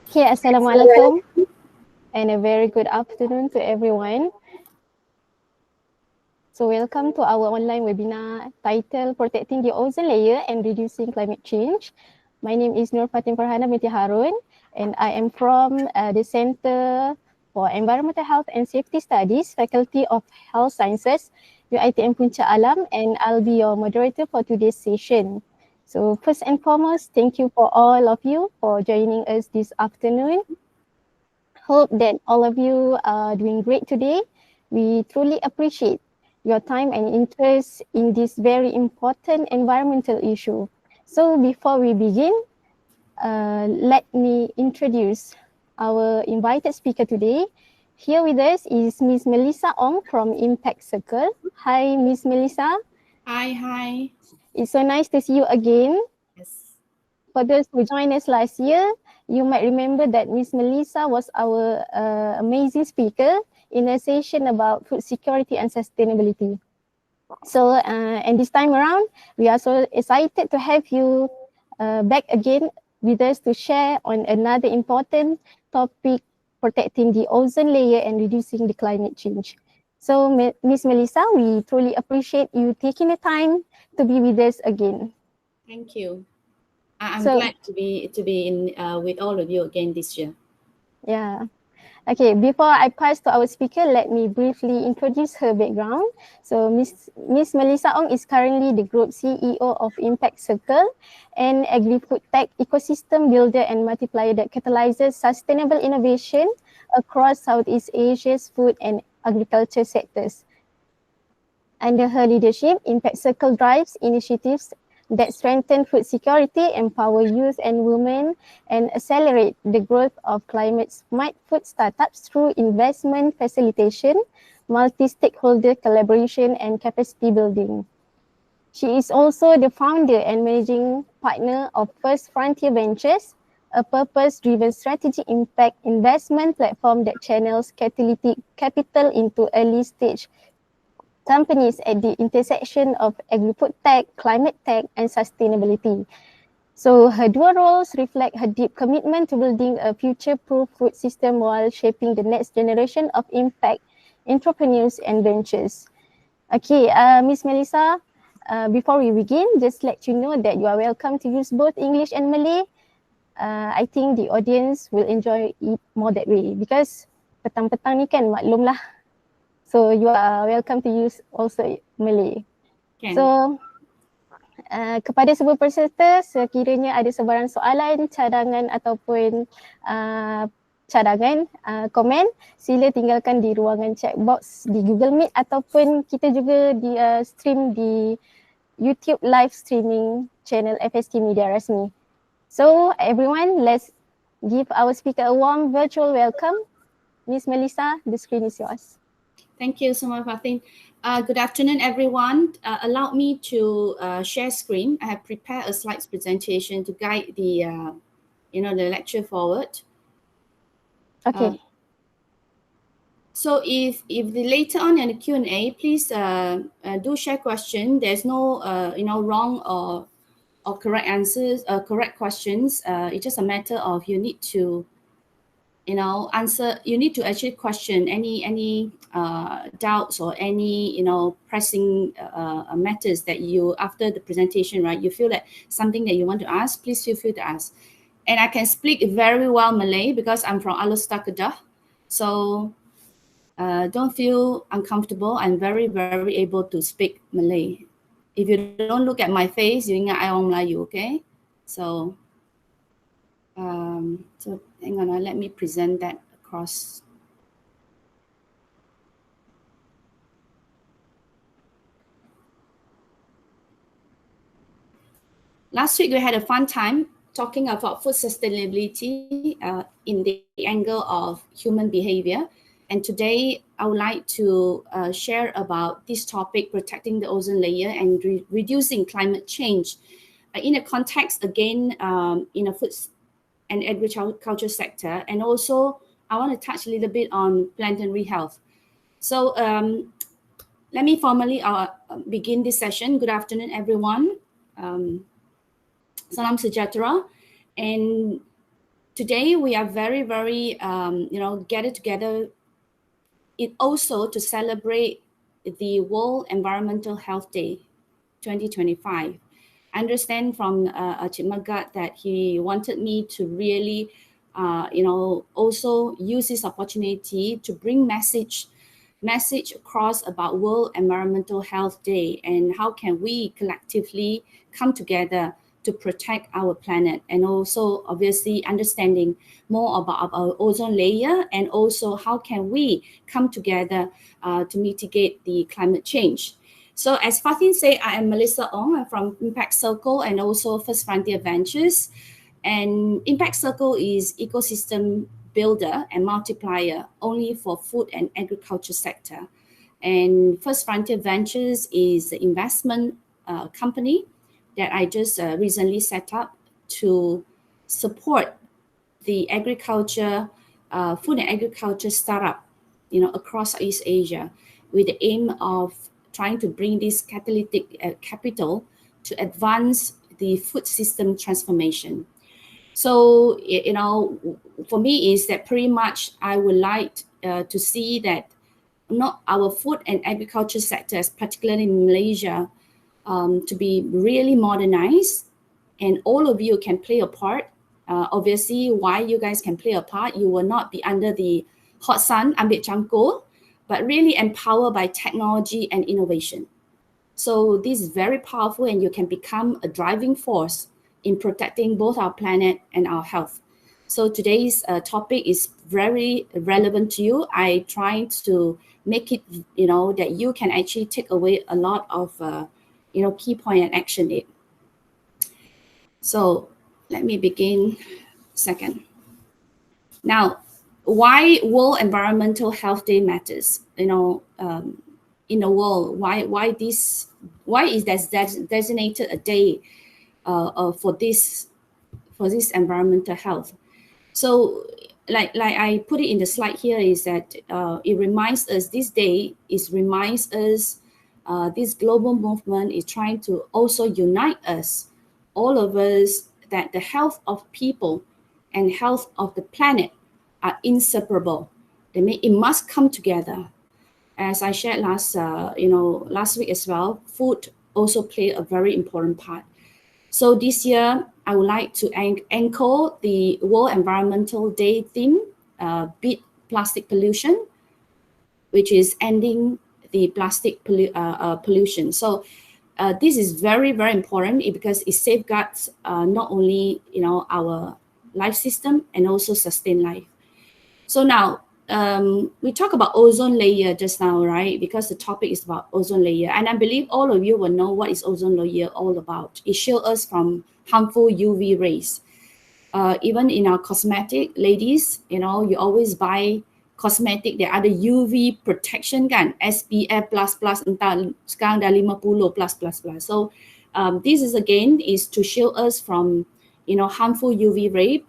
Okay, Assalamualaikum and a very good afternoon to everyone. So welcome to our online webinar titled Protecting the Ozone Layer and Reducing Climate Change. My name is Nur Fatin Farhana binti Harun and I am from the Center for Environmental Health and Safety Studies, Faculty of Health Sciences, UiTM Puncak Alam, and I'll be your moderator for today's session. So first and foremost, thank you for all of you for joining us this afternoon. Hope that all of you are doing great today. We truly appreciate your time and interest in this very important environmental issue. So before we begin, let me introduce our invited speaker today. Here with us is Ms. Melissa Ong from Impact Circle. Hi, Ms. Melissa. Hi. It's so nice to see you again. Yes. For those who joined us last year, you might remember that Ms. Melissa was our amazing speaker in a session about food security and sustainability. So, and this time around, we are so excited to have you back again with us to share on another important topic, protecting the ozone layer and reducing the climate change. So, Ms. Melissa, we truly appreciate you taking the time to be with us again. Thank you. I'm So, glad to be in with all of you again this year. yeah. Okay, before I pass to our speaker, let me briefly introduce her background. So Miss Melissa Ong is currently the Group CEO of Impact Circle, an agri-food tech ecosystem builder and multiplier that catalyzes sustainable innovation across Southeast Asia's food and agriculture sectors. Under her leadership, Impact Circle drives initiatives that strengthen food security, empower youth and women, and accelerate the growth of climate-smart food startups through investment facilitation, multi-stakeholder collaboration, and capacity building. She is also the founder and managing partner of First Frontier Ventures, a purpose-driven strategic impact investment platform that channels catalytic capital into early-stage companies at the intersection of agri-food tech, climate tech, and sustainability. So her dual roles reflect her deep commitment to building a future-proof food system while shaping the next generation of impact entrepreneurs and ventures. Okay, Miss Melissa, before we begin, just let you know that you are welcome to use both English and Malay. I think the audience will enjoy it more that way because petang-petang ni kan maklum lah. So you are welcome to use also Malay. So kepada semua peserta, sekiranya ada sebarang soalan, cadangan ataupun komen, sila tinggalkan di ruangan chat box di Google Meet ataupun kita juga di stream di YouTube live streaming channel FSK Media Rasmi. So everyone, let's give our speaker a warm virtual welcome. Miss Melissa, the screen is yours. Thank you so much, Fatin. Good afternoon, everyone. Allow me to share screen. I have prepared a slides presentation to guide the, the lecture forward. Okay. So if the later on in the Q&A, please do share question. There's no wrong or correct answers, correct questions. It's just a matter of you need to answer. You need to actually question any doubts or any pressing matters that you after the presentation, right? You feel that something that you want to ask, please feel free to ask. And I can speak very well Malay because I'm from Alor Kedah, so don't feel uncomfortable. I'm very able to speak Malay. If you don't look at my face, you ingat I orang Melayu, okay? So hang on, let me present that across. Last week we had a fun time talking about food sustainability in the angle of human behavior. And today I would like to share about this topic, protecting the ozone layer and reducing climate change in a context again in a food and agriculture sector. And also I want to touch a little bit on planetary health. So let me formally begin this session. Good afternoon, everyone. Salam sejahtera. And today we are very, very, gathered together. It also to celebrate the World Environmental Health Day 2025. I understand from Chimagat that he wanted me to really, also use this opportunity to bring message across about World Environmental Health Day and how can we collectively come together to protect our planet, and also obviously understanding more about our ozone layer, and also how can we come together to mitigate the climate change. So as Fatin said, I am Melissa Ong. I'm from Impact Circle and also First Frontier Ventures. And Impact Circle is ecosystem builder and multiplier only for food and agriculture sector. And First Frontier Ventures is the investment company that I just recently set up to support the agriculture, food and agriculture startup, across East Asia, with the aim of trying to bring this catalytic capital to advance the food system transformation. So, for me is that pretty much I would like to see that not our food and agriculture sectors, particularly in Malaysia, to be really modernized, and all of you can play a part. Obviously, why you guys can play a part, you will not be under the hot sun, ambit cangkul, but really empowered by technology and innovation. So this is very powerful, and you can become a driving force in protecting both our planet and our health. So today's topic is very relevant to you. I try to make it, that you can actually take away a lot of, key point and action it. So let me begin second. Now, why World Environmental Health Day matters? In the world, why is that designated a day for this environmental health? So like I put it in the slide here, is that it reminds us, this day reminds us, this global movement is trying to also unite us, all of us, that the health of people and health of the planet are inseparable. It must come together. As I shared last week as well, food also play a very important part. So this year, I would like to anchor the World Environmental Day theme, beat plastic pollution, which is ending the plastic pollution. So this is very, very important because it safeguards not only our life system and also sustain life. So now we talk about ozone layer just now, right? Because the topic is about ozone layer, and I believe all of you will know what is ozone layer all about. It shields us from harmful UV rays. Even in our cosmetic, ladies, you always buy cosmetic that ada UV protection kan, SPF++, entah sekarang dah 50+++. So this is to shield us from harmful UV ray.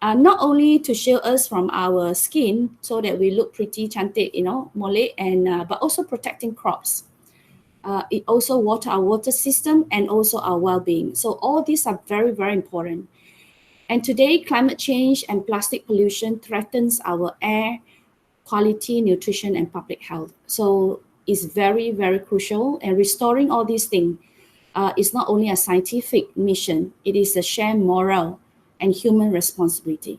Not only to shield us from our skin so that we look pretty cantik, molek, and but also protecting crops. It also our water system and also our well-being. So all these are very, very important. And today, climate change and plastic pollution threatens our air quality, nutrition, and public health. So it's very, very crucial. And restoring all these things is not only a scientific mission, it is a shared moral and human responsibility,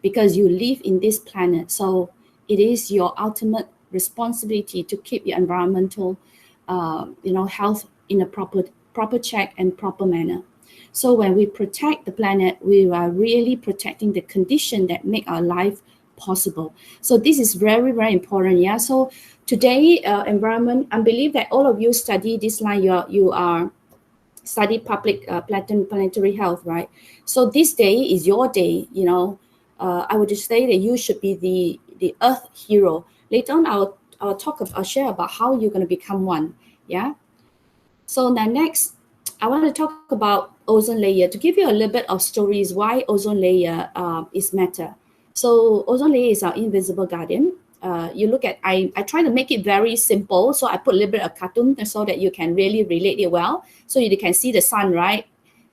because you live in this planet. So it is your ultimate responsibility to keep your environmental health in a proper check and proper manner. So when we protect the planet, we are really protecting the condition that make our life possible. So this is very, very important. Yeah. So today, environment, I believe that all of you study this line. You are study public planetary health, right? So this day is your day. I would just say that you should be the Earth hero. Later on, I'll share about how you're going to become one. Yeah. So now next, I want to talk about ozone layer to give you a little bit of stories why ozone layer is matter. So ozone layer is our invisible guardian. You look at, I try to make it very simple. So I put a little bit of cartoon so that you can really relate it well. So you can see the sun, right?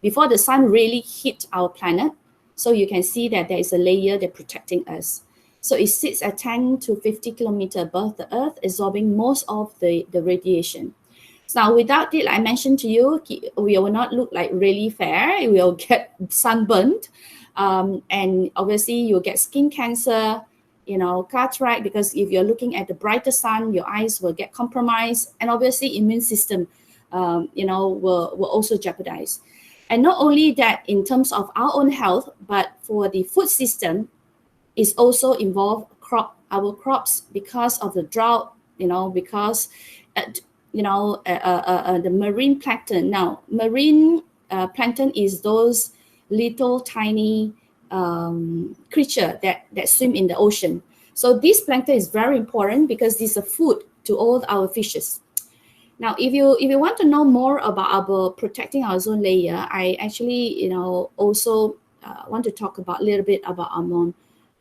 Before the sun really hit our planet, So you can see that there is a layer that protecting us. So it sits at 10 to 50 kilometers above the Earth, absorbing most of the radiation. Now, without it, like I mentioned to you, we will not look like really fair. We will get sunburned. And obviously, you'll get skin cancer, cataract, because if you're looking at the brighter sun, your eyes will get compromised. And obviously, immune system, will also jeopardize. And not only that, in terms of our own health, but for the food system, is also involved our crops because of the drought, because the marine plankton. Now, marine plankton is those little tiny creature that swim in the ocean. So this plankton is very important because this is a food to all our fishes. Now, if you want to know more about our protecting our ozone layer, I actually also want to talk about a little bit about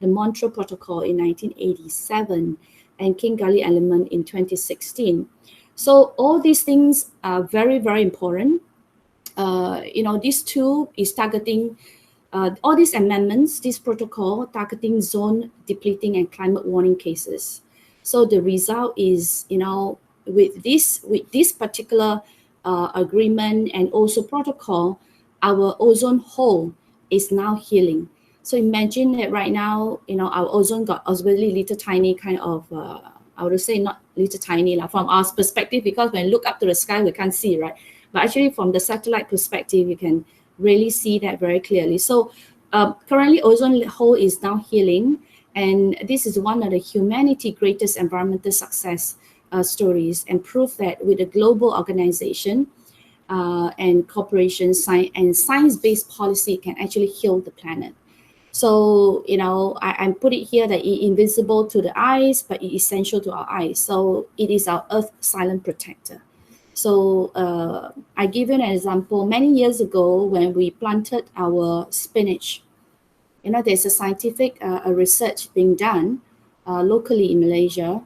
the Montreal Protocol in 1987 and Kigali Element in 2016. So all these things are very, very important. This tool is targeting all these amendments, this protocol targeting zone depleting and climate warning cases. So the result is, with this particular agreement and also protocol, our ozone hole is now healing. So imagine that right now, our ozone got really little tiny kind of, I would say not little tiny from our perspective, because when we look up to the sky, we can't see, right? But actually from the satellite perspective, you can really see that very clearly. So currently ozone hole is now healing, and this is one of the humanity greatest environmental success stories, and proof that with a global organization and cooperation and science-based policy can actually heal the planet. So, I put it here that it's invisible to the eyes, but it's essential to our eyes. So it is our earth silent protector. So I give you an example. Many years ago, when we planted our spinach, there's a scientific research being done locally in Malaysia.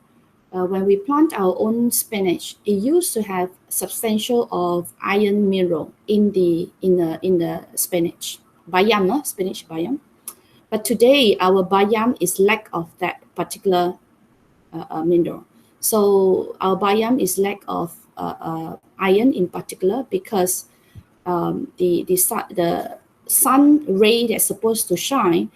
When we plant our own spinach, it used to have substantial of iron mineral in the spinach, bayam, spinach bayam. But today, our bayam is lack of that particular mineral. So our bayam is lack of iron in particular, because the sun ray that's supposed to shine,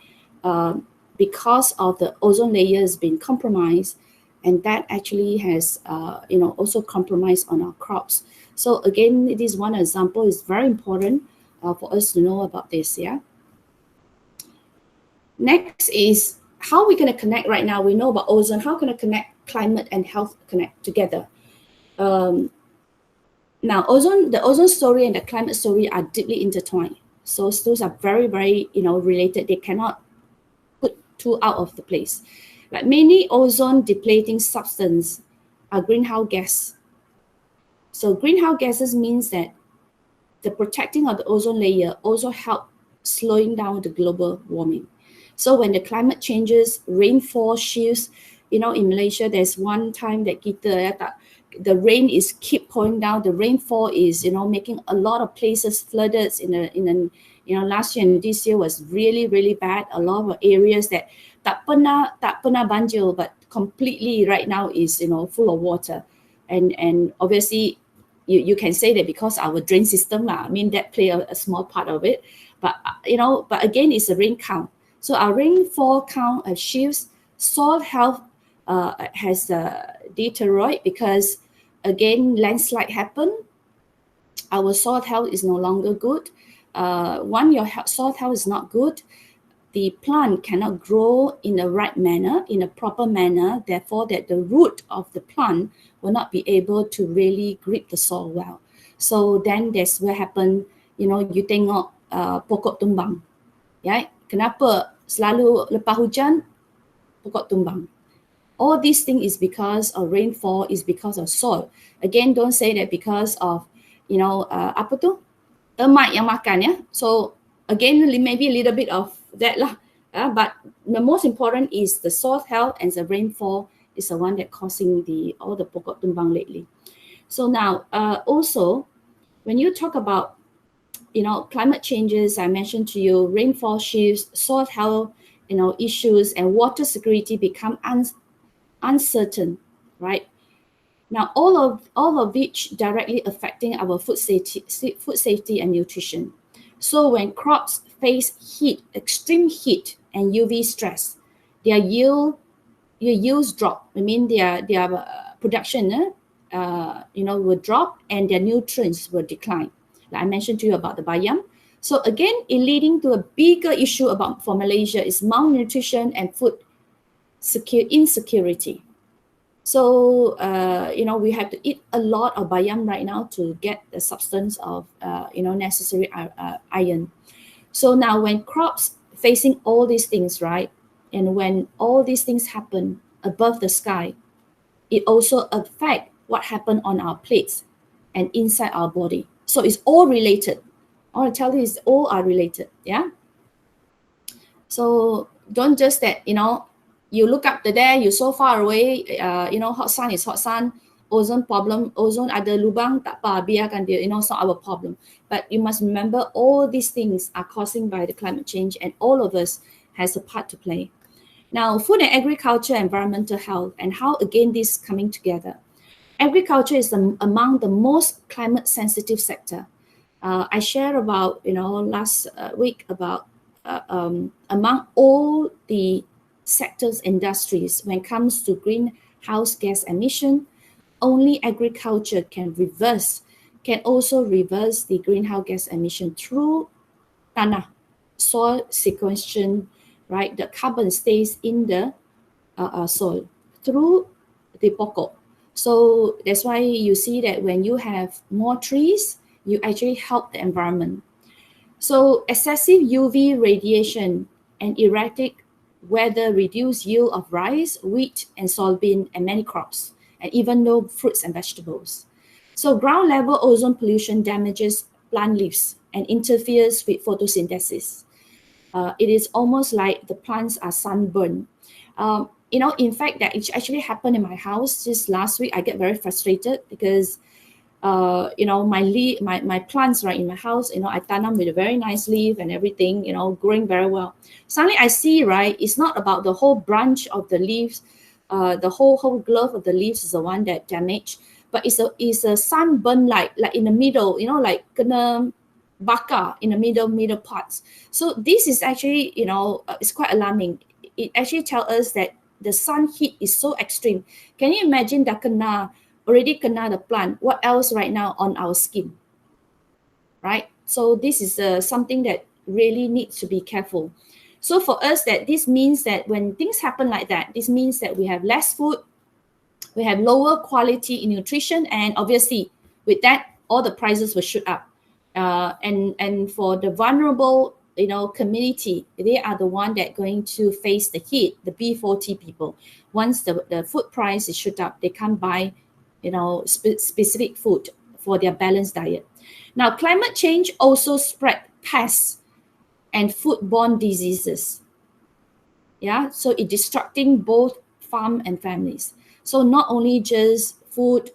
because of the ozone layer has been compromised, and that actually has also compromised on our crops. So again, it is one example. It's very important for us to know about this. Yeah. Next is how we're going to connect right now. We know about ozone. How can I connect climate and health connect together? Now, the ozone story and the climate story are deeply intertwined. So those are very, very related. They cannot put two out of the place. Like many ozone depleting substance are greenhouse gas. So greenhouse gases means that the protecting of the ozone layer also help slowing down the global warming. So when the climate changes, rainfall shifts, in Malaysia, there's one time that the rain is keep pouring down. The rainfall is, making a lot of places flooded last year and this year was really, really bad. A lot of areas that tak pernah banjir, but completely right now is, full of water. And obviously, you can say that because our drain system, I mean, that play a small part of it. But, but again, it's a rain count. So our rainfall count shifts, soil health has deteriorate because, again, landslide happen. Our soil health is no longer good. Your soil health is not good. The plant cannot grow in the right manner, in a proper manner. Therefore, that the root of the plant will not be able to really grip the soil well. So then that's what happen. You tengok pokok tumbang. Yeah? Kenapa selalu lepas hujan pokok tumbang? All these things is because of rainfall, is because of soil. Again, don't say that because of, apa tu? Termite yang makan, ya. So again, maybe a little bit of that lah. But the most important is the soil health, and the rainfall is the one that causing all the pokok tumbang lately. So now, also, when you talk about climate changes, I mentioned to you, rainfall shifts, soil health, issues, and water security become uncertain, right? Now, all of which directly affecting our food safety and nutrition. So when crops face heat, extreme heat and UV stress, their yields drop. I mean, their production, will drop, and their nutrients will decline. Like I mentioned to you about the bayam. So again, it leading to a bigger issue for Malaysia is malnutrition and food insecurity. So, we have to eat a lot of bayam right now to get the substance of, necessary iron. So now when crops facing all these things, right? And when all these things happen above the sky, it also affect what happened on our plates and inside our body. So it's all related. I want to tell you, all are related, yeah? So don't just that, you look up there, you're so far away, hot sun is hot sun, ozone ada lubang, tak apa, biarkan dia, it's not our problem. But you must remember all these things are caused by the climate change, and all of us has a part to play. Now, food and agriculture, environmental health, and how again this coming together. Agriculture is among the most climate sensitive sector. I shared about, last week about among all the sectors, industries, when it comes to greenhouse gas emission, only agriculture can also reverse the greenhouse gas emission through tanah, soil sequestration, right? The carbon stays in the soil through the pokok. So that's why you see that when you have more trees, you actually help the environment. So excessive UV radiation and erratic weather reduce yield of rice, wheat, and soybean, and many crops, and even though fruits and vegetables. So ground level ozone pollution damages plant leaves and interferes with photosynthesis. It is almost like the plants are sunburned. In fact, that it actually happened in my house just last week. I get very frustrated because my plants right in my house, I tanam with a very nice leaf and everything, growing very well. Suddenly I see, right, it's not about the whole branch of the leaves, the whole glove of the leaves is the one that damaged, but it's a sunburn like in the middle, like kena bakar in the middle parts. So this is actually, it's quite alarming. It actually tells us that the sun heat is so extreme. Can you imagine that already kena the plant? What else right now on our skin, right? So this is something that really needs to be careful. So for us, that this means that when things happen like that, this means that we have less food, we have lower quality in nutrition, and obviously with that, all the prices will shoot up. And for the vulnerable, community, they are the one that going to face the heat, the B40 people. Once the food price is shoot up, they can't buy, specific food for their balanced diet. Now, climate change also spread pests and foodborne diseases. Yeah, so it destructing both farm and families. So not only just food,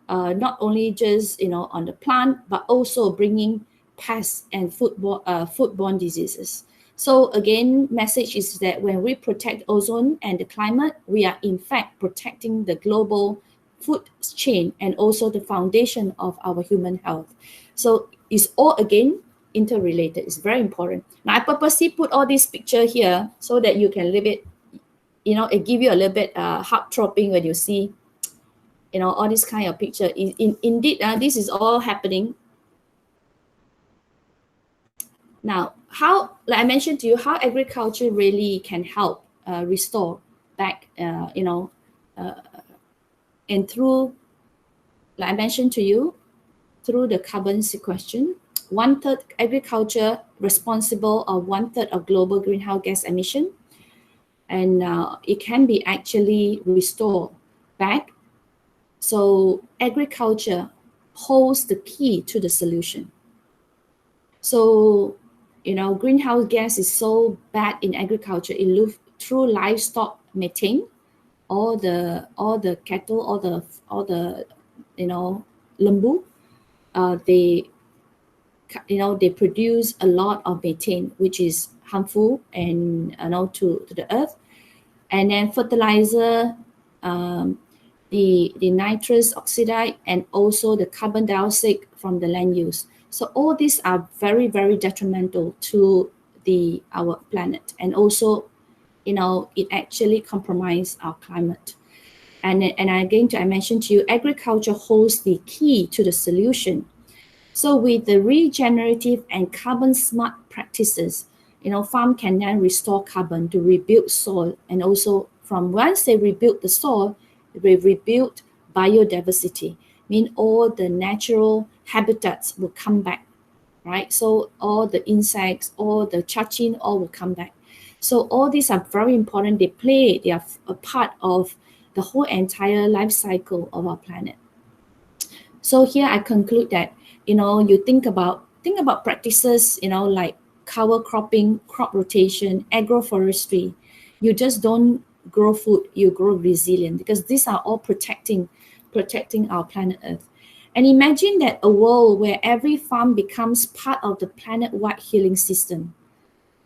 not only just on the plant, but also bringing pests and foodborne diseases. So again, message is that when we protect ozone and the climate, we are in fact protecting the global food chain and also the foundation of our human health. So it's all again interrelated. It's very important. Now I purposely put all this picture here so that you can live it, it give you a little bit heart-throbbing when you see all this kind of picture. Indeed, this is all happening. Now, how, like I mentioned to you, how agriculture really can help restore back, and through, like I mentioned to you, through the carbon sequestration, 1/3 agriculture responsible of 1/3 of global greenhouse gas emission, and it can be actually restored back. So agriculture holds the key to the solution. So, greenhouse gas is so bad in agriculture. It moves through livestock methane, all the cattle, all the lembu, they produce a lot of methane, which is harmful and to the earth. And then fertilizer, the nitrous oxide, and also the carbon dioxide from the land use. So all these are very, very detrimental to our planet, and also it actually compromises our climate. And again, I mentioned to you, agriculture holds the key to the solution. So with the regenerative and carbon smart practices, farm can then restore carbon to rebuild soil, and also from once they rebuild the soil, they rebuild biodiversity, mean all the natural habitats will come back, right? So all the insects, all the chachin, all will come back. So all these are very important. They are a part of the whole entire life cycle of our planet. So here I conclude that, you think about practices, like cover cropping, crop rotation, agroforestry. You just don't grow food, you grow resilience, because these are all protecting our planet Earth. And imagine that a world where every farm becomes part of the planet-wide healing system.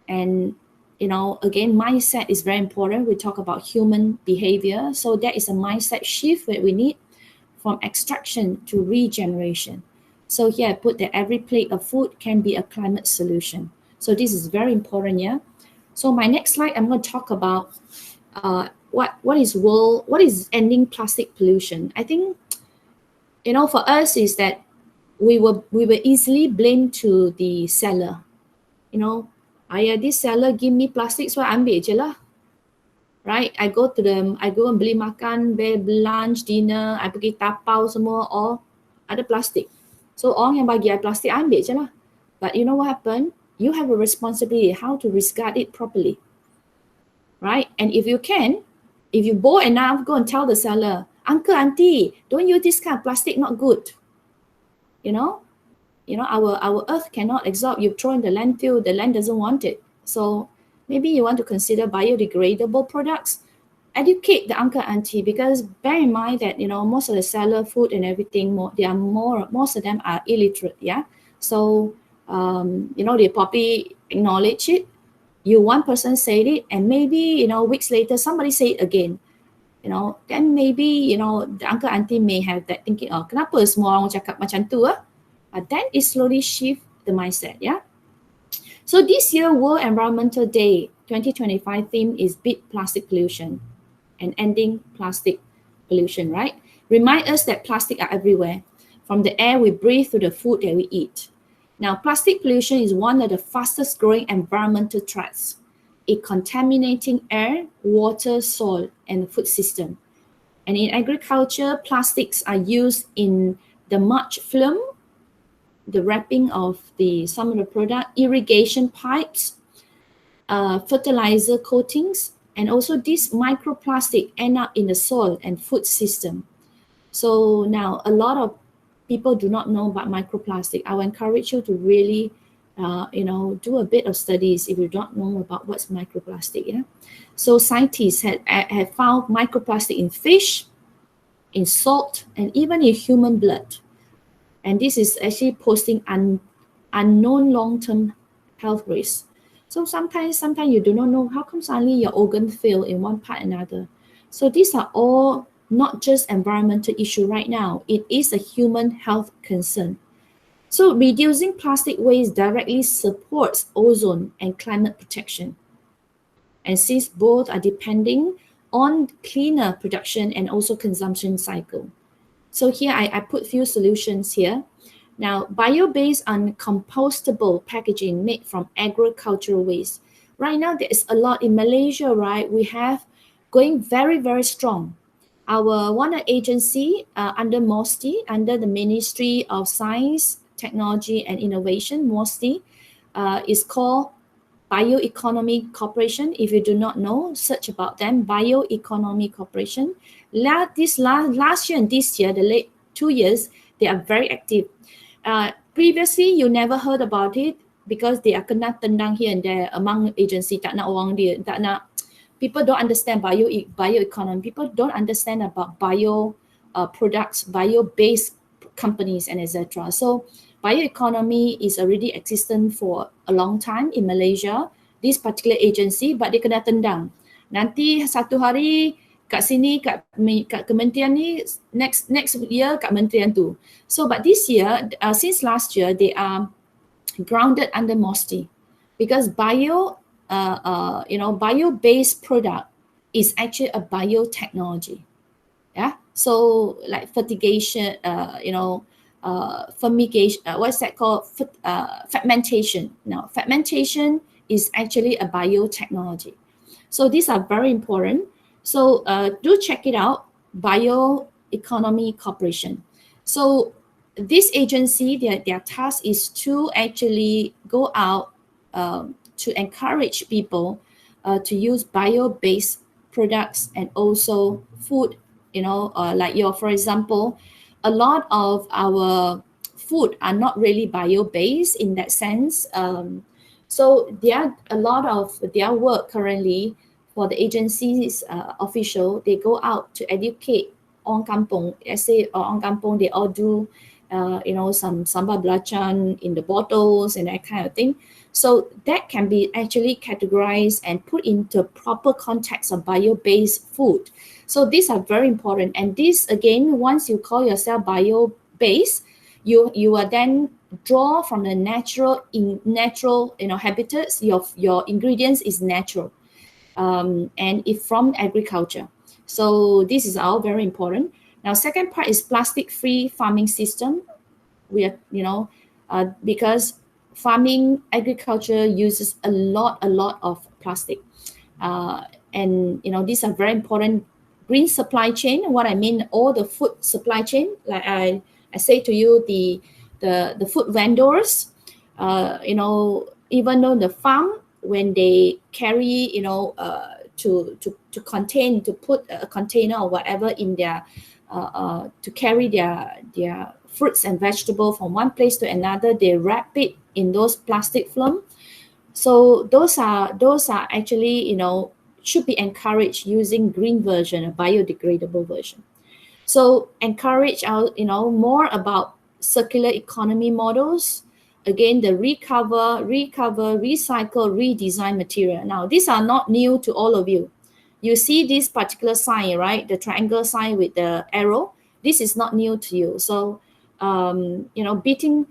And again, mindset is very important. We talk about human behavior. So that is a mindset shift that we need, from extraction to regeneration. So here I put that every plate of food can be a climate solution. So this is very important, yeah. So my next slide, I'm going to talk about what is ending plastic pollution. I think for us is that we were easily blamed to the seller. This seller give me plastic, so I ambil je lah. Right? I go and beli makan, beli lunch, dinner, I pergi tapau semua, all ada plastik. So orang yang bagi I plastik, I ambil je lah. But you know what happened? You have a responsibility how to discard it properly. Right? And if you bold enough, go and tell the seller, uncle, auntie, don't use this kind of plastic, not good. Our earth cannot absorb. You throw in the landfill, the land doesn't want it. So maybe you want to consider biodegradable products. Educate the uncle, auntie, because bear in mind that most of the seller food and everything, most of them are illiterate. Yeah, so they probably acknowledge it. One person said it, and maybe weeks later somebody say it again. Then maybe the uncle, auntie may have that thinking, oh, kenapa semua orang cakap macam tu ah? Then it slowly shift the mindset. Yeah. So this year, World Environmental Day 2025 theme is Beat Plastic Pollution and Ending Plastic Pollution, right? Remind us that plastic are everywhere, from the air we breathe to the food that we eat. Now, plastic pollution is one of the fastest growing environmental threats. It contaminating air, water, soil, and the food system. And in agriculture, plastics are used in the mulch film, the wrapping of some of the product, irrigation pipes, fertilizer coatings, and also this microplastic end up in the soil and food system. So now a lot of people do not know about microplastic. I will encourage you to really, do a bit of studies if you don't know about what's microplastic. Yeah. So scientists have found microplastic in fish, in salt, and even in human blood. And this is actually posing unknown long-term health risks. So sometimes you do not know how come suddenly your organ fail in one part or another. So these are all not just environmental issue right now. It is a human health concern. So reducing plastic waste directly supports ozone and climate protection. And since both are depending on cleaner production and also consumption cycle. So here I put few solutions here. Now, bio-based and compostable packaging made from agricultural waste. Right now, there is a lot in Malaysia, right? We have going very, very strong. Our one agency under MOSTI, under the Ministry of Science, Technology and Innovation, MOSTI, is called Bioeconomy Corporation. If you do not know, search about them, Bioeconomy Corporation. Last year and this year, the late 2 years, they are very active. Previously, you never heard about it because they are kena tendang here and there among agency, tak nak orang dia, tak nak. People don't understand bioeconomy. People don't understand about bio products, bio-based companies, and etc. So bioeconomy is already existent for a long time in Malaysia, this particular agency, but dia kena tendang. Nanti satu hari kat sini, kat kementerian ni, next year kat kementerian tu. So, but this year, since last year, they are grounded under MOSTI because bio-based product is actually a biotechnology. Yeah, so like fertigation, fumigation, what's that called? Fermentation. Now, fermentation is actually a biotechnology. So these are very important. So do check it out, Bioeconomy Corporation. So this agency, their task is to actually go out to encourage people to use bio-based products and also food, like for example, a lot of our food are not really bio-based in that sense. So there are a lot of their work currently for the agencies official. They go out to educate orang kampung. Let's say orang kampung, they all do, some sambal belacan in the bottles and that kind of thing. So that can be actually categorized and put into proper context of bio-based food. So these are very important. And this, again, once you call yourself bio-based, you are then draw from the natural habitats. Your ingredients is natural, and if from agriculture. So this is all very important. Now, second part is plastic-free farming system. We are, because farming agriculture uses a lot of plastic, and these are very important. Green supply chain. What I mean, all the food supply chain. Like I say to you, the food vendors. Even though the farm, when they carry, to put a container or whatever in their to carry their fruits and vegetables from one place to another, they wrap it in those plastic film. So those are actually, should be encouraged using green version, a biodegradable version. So encourage more about circular economy models. Again, the recover, recycle, redesign material. Now, these are not new to all of you. You see this particular sign, right? The triangle sign with the arrow. This is not new to you. So, beating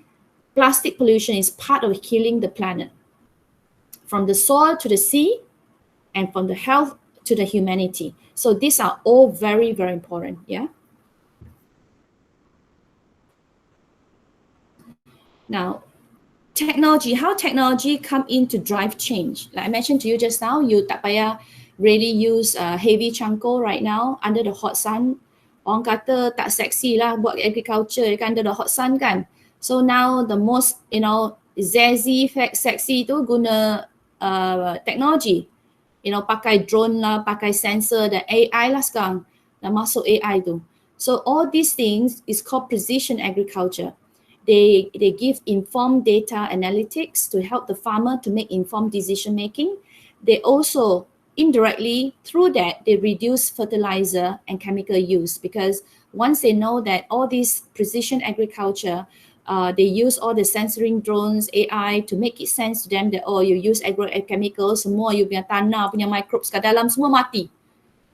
plastic pollution is part of healing the planet. From the soil to the sea, and from the health to the humanity. So these are all very, very important. Yeah. Now, how technology come in to drive change. Like I mentioned to you just now, you tak payah really use heavy charcoal right now under the hot sun. Orang kata tak seksi lah buat agriculture kan under the hot sun kan. So now the most, zazzy, sexy tu guna technology. Pakai drone lah, pakai sensor dan AI lah sekarang. Dah masuk AI tu. So all these things is called precision agriculture. They give informed data analytics to help the farmer to make informed decision making. They also indirectly, through that, they reduce fertilizer and chemical use, because once they know that all this precision agriculture, they use all the sensoring drones, AI to make it sense to them that, you use agrochemicals, semua you punya tanah, punya microbes kat dalam semua mati.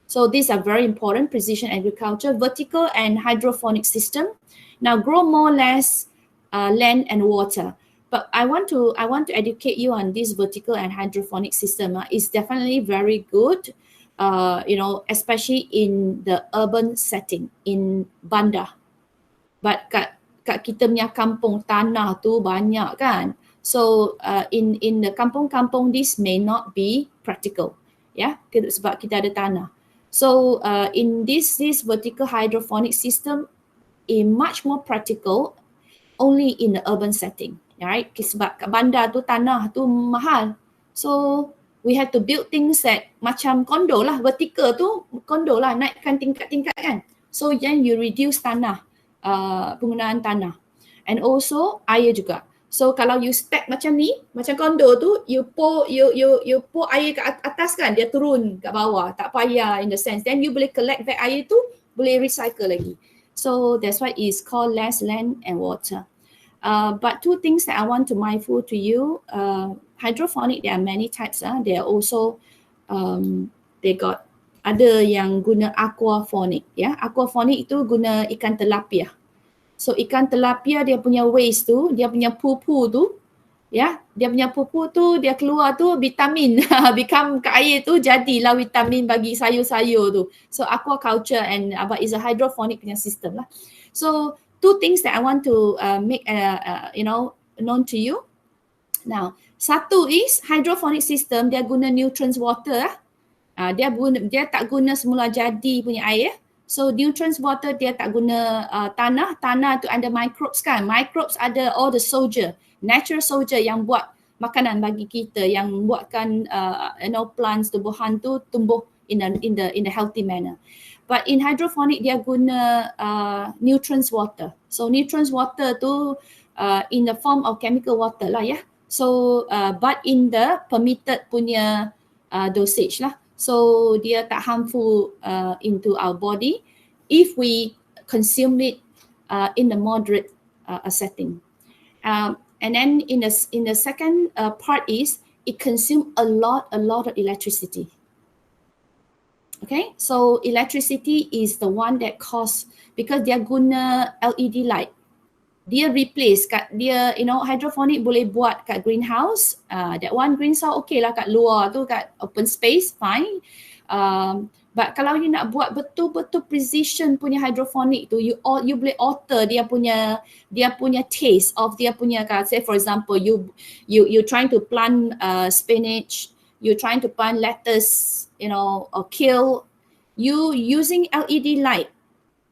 So these are very important, precision agriculture, vertical and hydroponic system. Now grow more or less land and water. But I want to educate you on this vertical and hydroponic system. It's definitely very good, especially in the urban setting, in bandar. But kat kita punya kampung tanah tu banyak kan. So in the kampung-kampung, this may not be practical. Yeah, sebab kita ada tanah. So in this vertical hydroponic system, is much more practical only in the urban setting, right? Sebab kat bandar tu tanah tu mahal. So we have to build things that macam kondo lah, vertical tu kondo lah, naikkan tingkat-tingkat kan. So then you reduce tanah, penggunaan tanah. And also air juga. So kalau you stack macam ni, macam kondo tu, you pour air kat atas kan, dia turun kat bawah, tak payah in the sense. Then you boleh collect that air tu, boleh recycle lagi. So that's why it's called less land and water. But two things that I want to mindful to you, hydroponic, there are many types. They are also, they got ada yang guna aquaponic. Ya, aquaponic itu guna ikan tilapia. So ikan tilapia dia punya waste tu, dia punya pupu tu, ya, dia punya pupu tu dia keluar tu vitamin, become ke air tu jadilah vitamin bagi sayur-sayur tu. So aquaculture and is a hydroponic punya system lah. So two things that I want to make known to you. Now, satu is hydroponic system, dia guna nutrients water lah. Dia tak guna semula jadi punya air. So nutrients water dia tak guna tanah. Tanah tu ada microbes kan. Microbes ada all the soldier, natural soldier yang buat makanan bagi kita, yang buatkan plants, tumbuhan tu tumbuh in the healthy manner. But in hydroponic dia guna nutrients water. So nutrients water tu in the form of chemical water lah ya. So but in the permitted punya dosage lah. So dia tak harmful into our body if we consume it in a moderate setting. And then in the second part is it consumes a lot of electricity. Okay, so electricity is the one that cause, because dia guna LED light. Dia replace kat dia, hydroponic boleh buat kat greenhouse. That one greenhouse okay lah kat luar tu, kat open space, fine. But kalau you nak buat betul-betul precision punya hydroponic tu, you boleh alter dia punya taste of dia punya, say for example you trying to plant spinach, you trying to plant lettuce, or kale, you using LED light.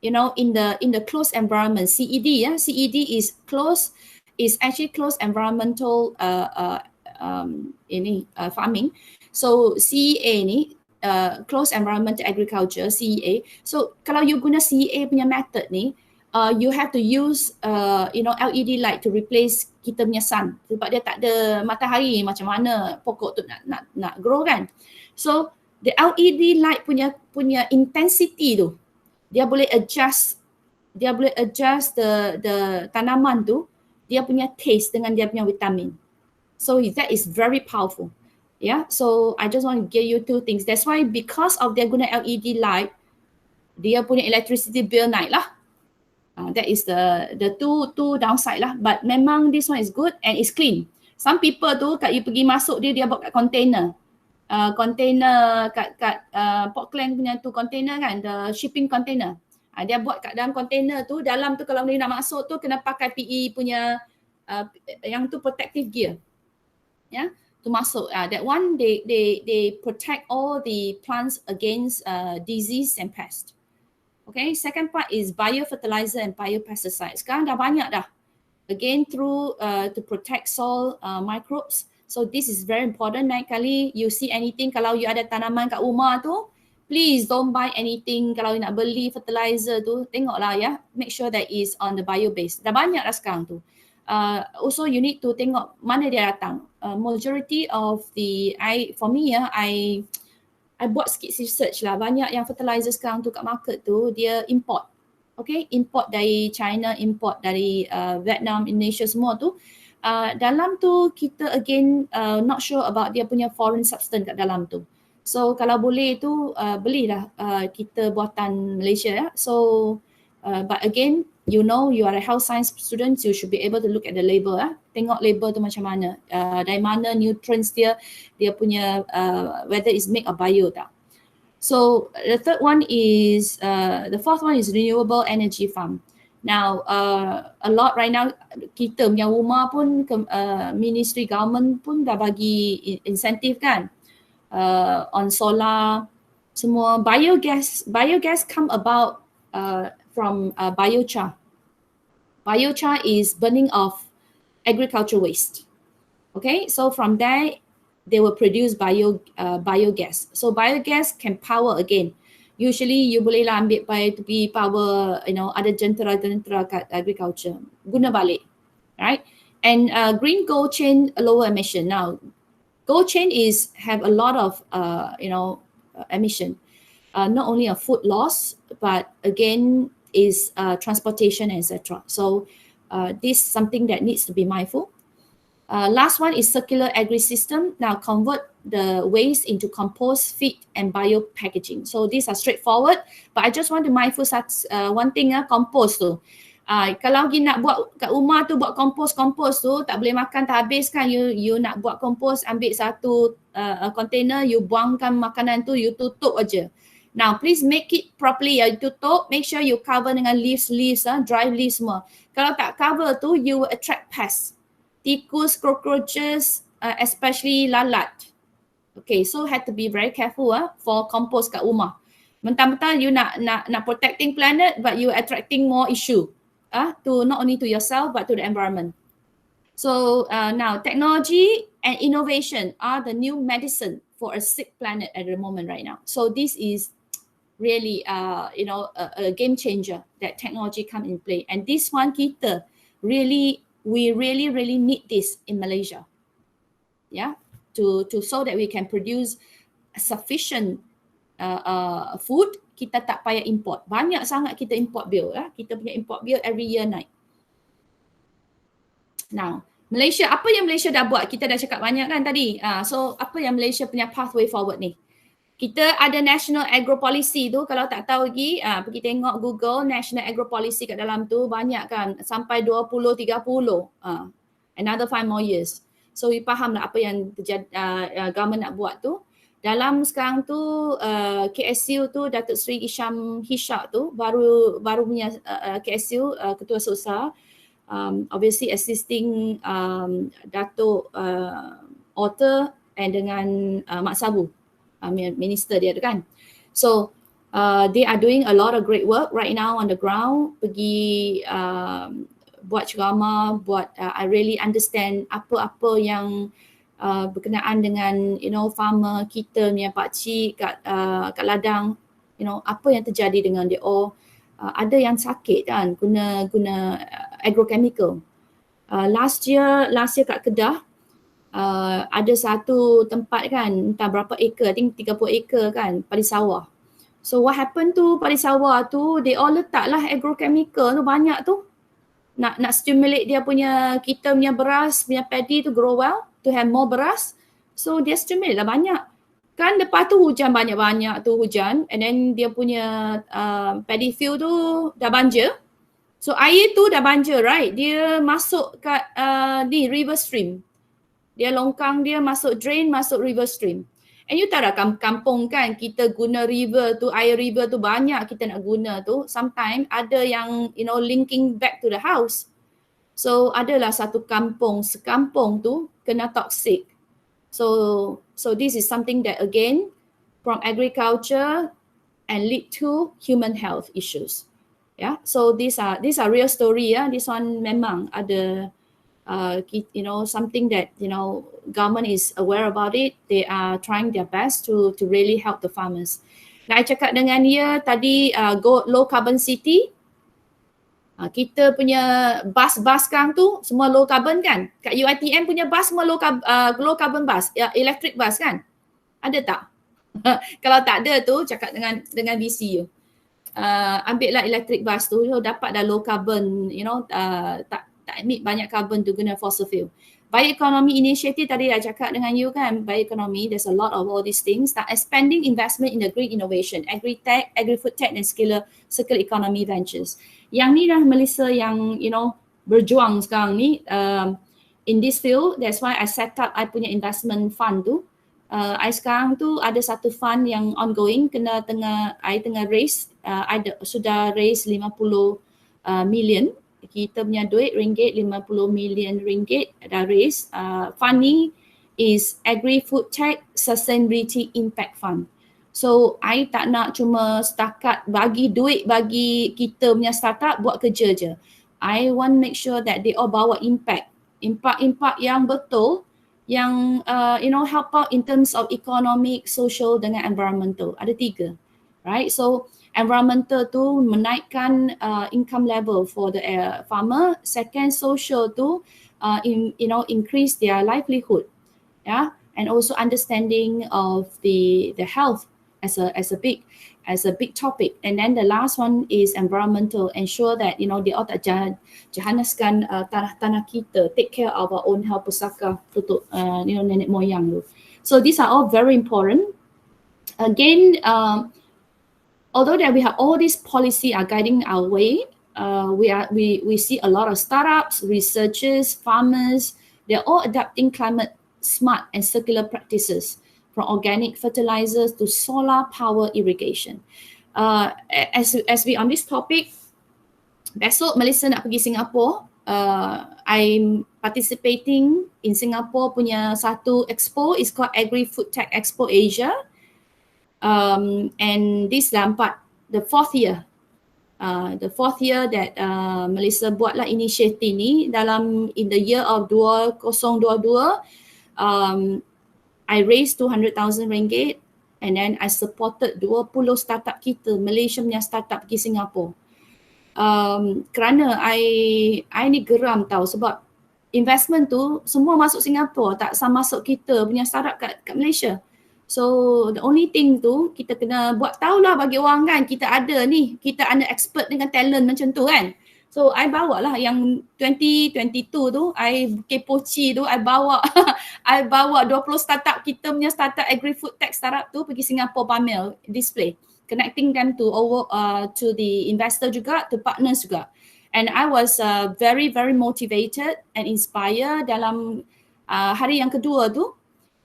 In the closed environment, CED, CED is actually closed environmental farming. So CEA ni closed environmental agriculture, CEA. So kalau you guna CEA punya method ni, you have to use LED light to replace kita punya sun, sebab dia tak ada matahari, macam mana pokok tu nak grow kan. So the LED light punya intensity tu, dia boleh adjust the tanaman tu, dia punya taste dengan dia punya vitamin. So that is very powerful. Yeah, so I just want to give you two things. That's why, because of dia guna LED light, dia punya electricity bill naik lah. That is the two downside lah. But memang this one is good and it's clean. Some people tu kat you pergi masuk dia buat kat container. Container kat Portland punya tu container kan, the shipping container. Dia buat kat dalam container tu, dalam tu kalau dia nak masuk tu kena pakai PE punya yang tu protective gear. Ya, to masuk. That one they protect all the plants against disease and pest. Okay, second part is biofertilizer and biopesticides. Sekarang dah banyak dah. Again, through to protect soil microbes. So this is very important. Lain kali you see anything, kalau you ada tanaman kat rumah tu, please don't buy anything. Kalau you nak beli fertilizer tu, tengoklah ya. Make sure that is on the bio base. Dah banyak dah sekarang tu. Also you need to tengok mana dia datang. Majority of for me I buat sikit research lah. Banyak yang fertilizer sekarang tu kat market tu, dia import. Okay, import dari China, import dari Vietnam, Indonesia semua tu. Dalam tu kita again not sure about dia punya foreign substance kat dalam tu. So kalau boleh tu belilah kita buatan Malaysia ya. So but again, you are a health science student, you should be able to look at the label Tengok label tu macam mana, dari mana nutrients dia punya whether it's made or bio tak. So the fourth one is renewable energy farm. Now a lot right now, kita punya rumah pun ministry government pun dah bagi incentive kan, on solar semua. Biogas come about from biochar. Biochar is burning of agricultural waste. Okay, so from there they will produce biogas. So biogas can power again. Usually you boleh lah ambil power, ada jentera kat agriculture, guna balik, right? And green gold chain lower emission. Now, gold chain have a lot of emission, not only a food loss, but again is transportation, etc. So this is something that needs to be mindful. Last one is circular agri-system. Now convert the waste into compost, feed and bio packaging. So these are straightforward, but I just want to mindful one thing, compost tu. Kalau you nak buat kat rumah tu, buat kompos tu tak boleh makan tak habis kan. You nak buat kompos, ambil satu container, you buangkan makanan tu, you tutup aja. Now please make it properly, you tutup, make sure you cover dengan leaves, dry leaves semua. Kalau tak cover tu, you will attract pests, tikus, cockroaches, especially lalat. Okay, so had to be very careful for compost kat rumah. Mentang-mentang you nak protecting planet, but you attracting more issue to not only to yourself but to the environment. So now technology and innovation are the new medicine for a sick planet at the moment right now. So this is really a game changer that technology come in play, and this one we really need this in Malaysia, to so that we can produce sufficient food. Kita tak payah import. Banyak sangat kita import bill. Kita punya import bill every year naik. Now, Malaysia, apa yang Malaysia dah buat? Kita dah cakap banyak kan tadi. So, apa yang Malaysia punya pathway forward ni? Kita ada National Agro Policy tu, kalau tak tahu lagi, pergi tengok Google, National Agro Policy kat dalam tu banyak kan, sampai 2030, another 5 more years. So, we faham lah apa yang government nak buat tu. Dalam sekarang tu, KSU tu, Datuk Seri Isham Hishak tu, baru punya KSU, Ketua Seusaha, obviously assisting Datuk Otter and dengan Mak Sabu, minister dia tu kan. So they are doing a lot of great work right now on the ground, pergi buat ceramah, I really understand apa-apa yang berkenaan dengan farmer kita punya pakcik kat ladang, apa yang terjadi dengan dia. Ada yang sakit kan guna agrochemical. Last year kat Kedah, ada satu tempat kan, entah berapa acre, I think 30 acre kan, padi sawah. So what happened to padi sawah tu, they all letak lah agrochemical tu banyak tu. Nak stimulate dia punya, kita punya beras, punya paddy to grow well, to have more beras. So dia stimulate lah banyak. Kan lepas tu hujan banyak-banyak tu hujan, and then dia punya paddy field tu dah banjir. So air tu dah banjir, right? Dia masuk kat ni river stream. Dia longkang dia masuk drain, masuk river stream. And you tahu dah kampung kan, kita guna river tu, air river tu banyak kita nak guna tu. Sometimes ada yang linking back to the house. So adalah satu sekampung tu kena toxic. So this is something that again from agriculture and lead to human health issues. So these are real story. This one memang ada something that government is aware about it. They are trying their best to really help the farmers. Nak cakap dengan dia tadi, go low carbon city. Kita punya bus sekarang tu semua low carbon kan? Kat UiTM punya bus semua low carbon bus, electric bus kan? Ada tak? Kalau tak ada tu, cakap dengan VC you. Ambil lah electric bus tu, dapat dah low carbon, tak emit banyak carbon tu guna fossil fuel. Bioeconomy initiative tadi dah cakap dengan you kan, bioeconomy, there's a lot of all these things. Expanding investment in the green innovation, agri-tech, agri-food tech dan circular economy ventures. Yang ni dah Malaysia yang berjuang sekarang ni in this field. That's why I set up I punya investment fund tu. I sekarang tu ada satu fund yang ongoing, I tengah raise, I sudah raise 50 million. Kita punya duit ringgit, 50 million ringgit dah raise. Fund ni is Agri-Food Tech Sustainability Impact Fund. So I tak nak cuma setakat bagi duit bagi kita punya startup buat kerja je. I want make sure that they all bawa impact yang betul, yang help out in terms of economic, social dengan environmental. Ada 3, right? So environmental tu menaikkan income level for the farmer. Second, social tu increase their livelihood, and also understanding of the health as a big. as a big topic. And then the last one is environmental, ensure that dia tak jahanaskan tanah kita, take care of our own health pusaka untuk nenek moyang tu. So these are all very important. Again, although that we have all these policy are guiding our way, we see a lot of startups, researchers, farmers, they're all adapting climate smart and circular practices, from organic fertilizers to solar power irrigation. As we on this topic, besok Malaysia nak pergi Singapore. I'm participating in Singapore punya satu expo, it's called Agri Food Tech Expo Asia. And this the fourth year that Malaysia buatlah inisiatif ni in the year of 2022. I raised 200,000 ringgit and then I supported 20 startup kita, Malaysia punya startup pergi Singapore. Kerana I ni geram tahu sebab investment tu semua masuk Singapore, tak sama masuk kita punya startup kat Malaysia. So the only thing tu kita kena buat tahulah bagi orang kan, kita ada expert dengan talent macam tu kan. So I bawa lah yang 2022 tu, I kepoci tu, I bawa 20 startup kita punya startup agri-food tech startup tu pergi Singapore pamer display, connecting them to the investor juga, to partners juga. And I was very very motivated and inspired dalam hari yang kedua tu.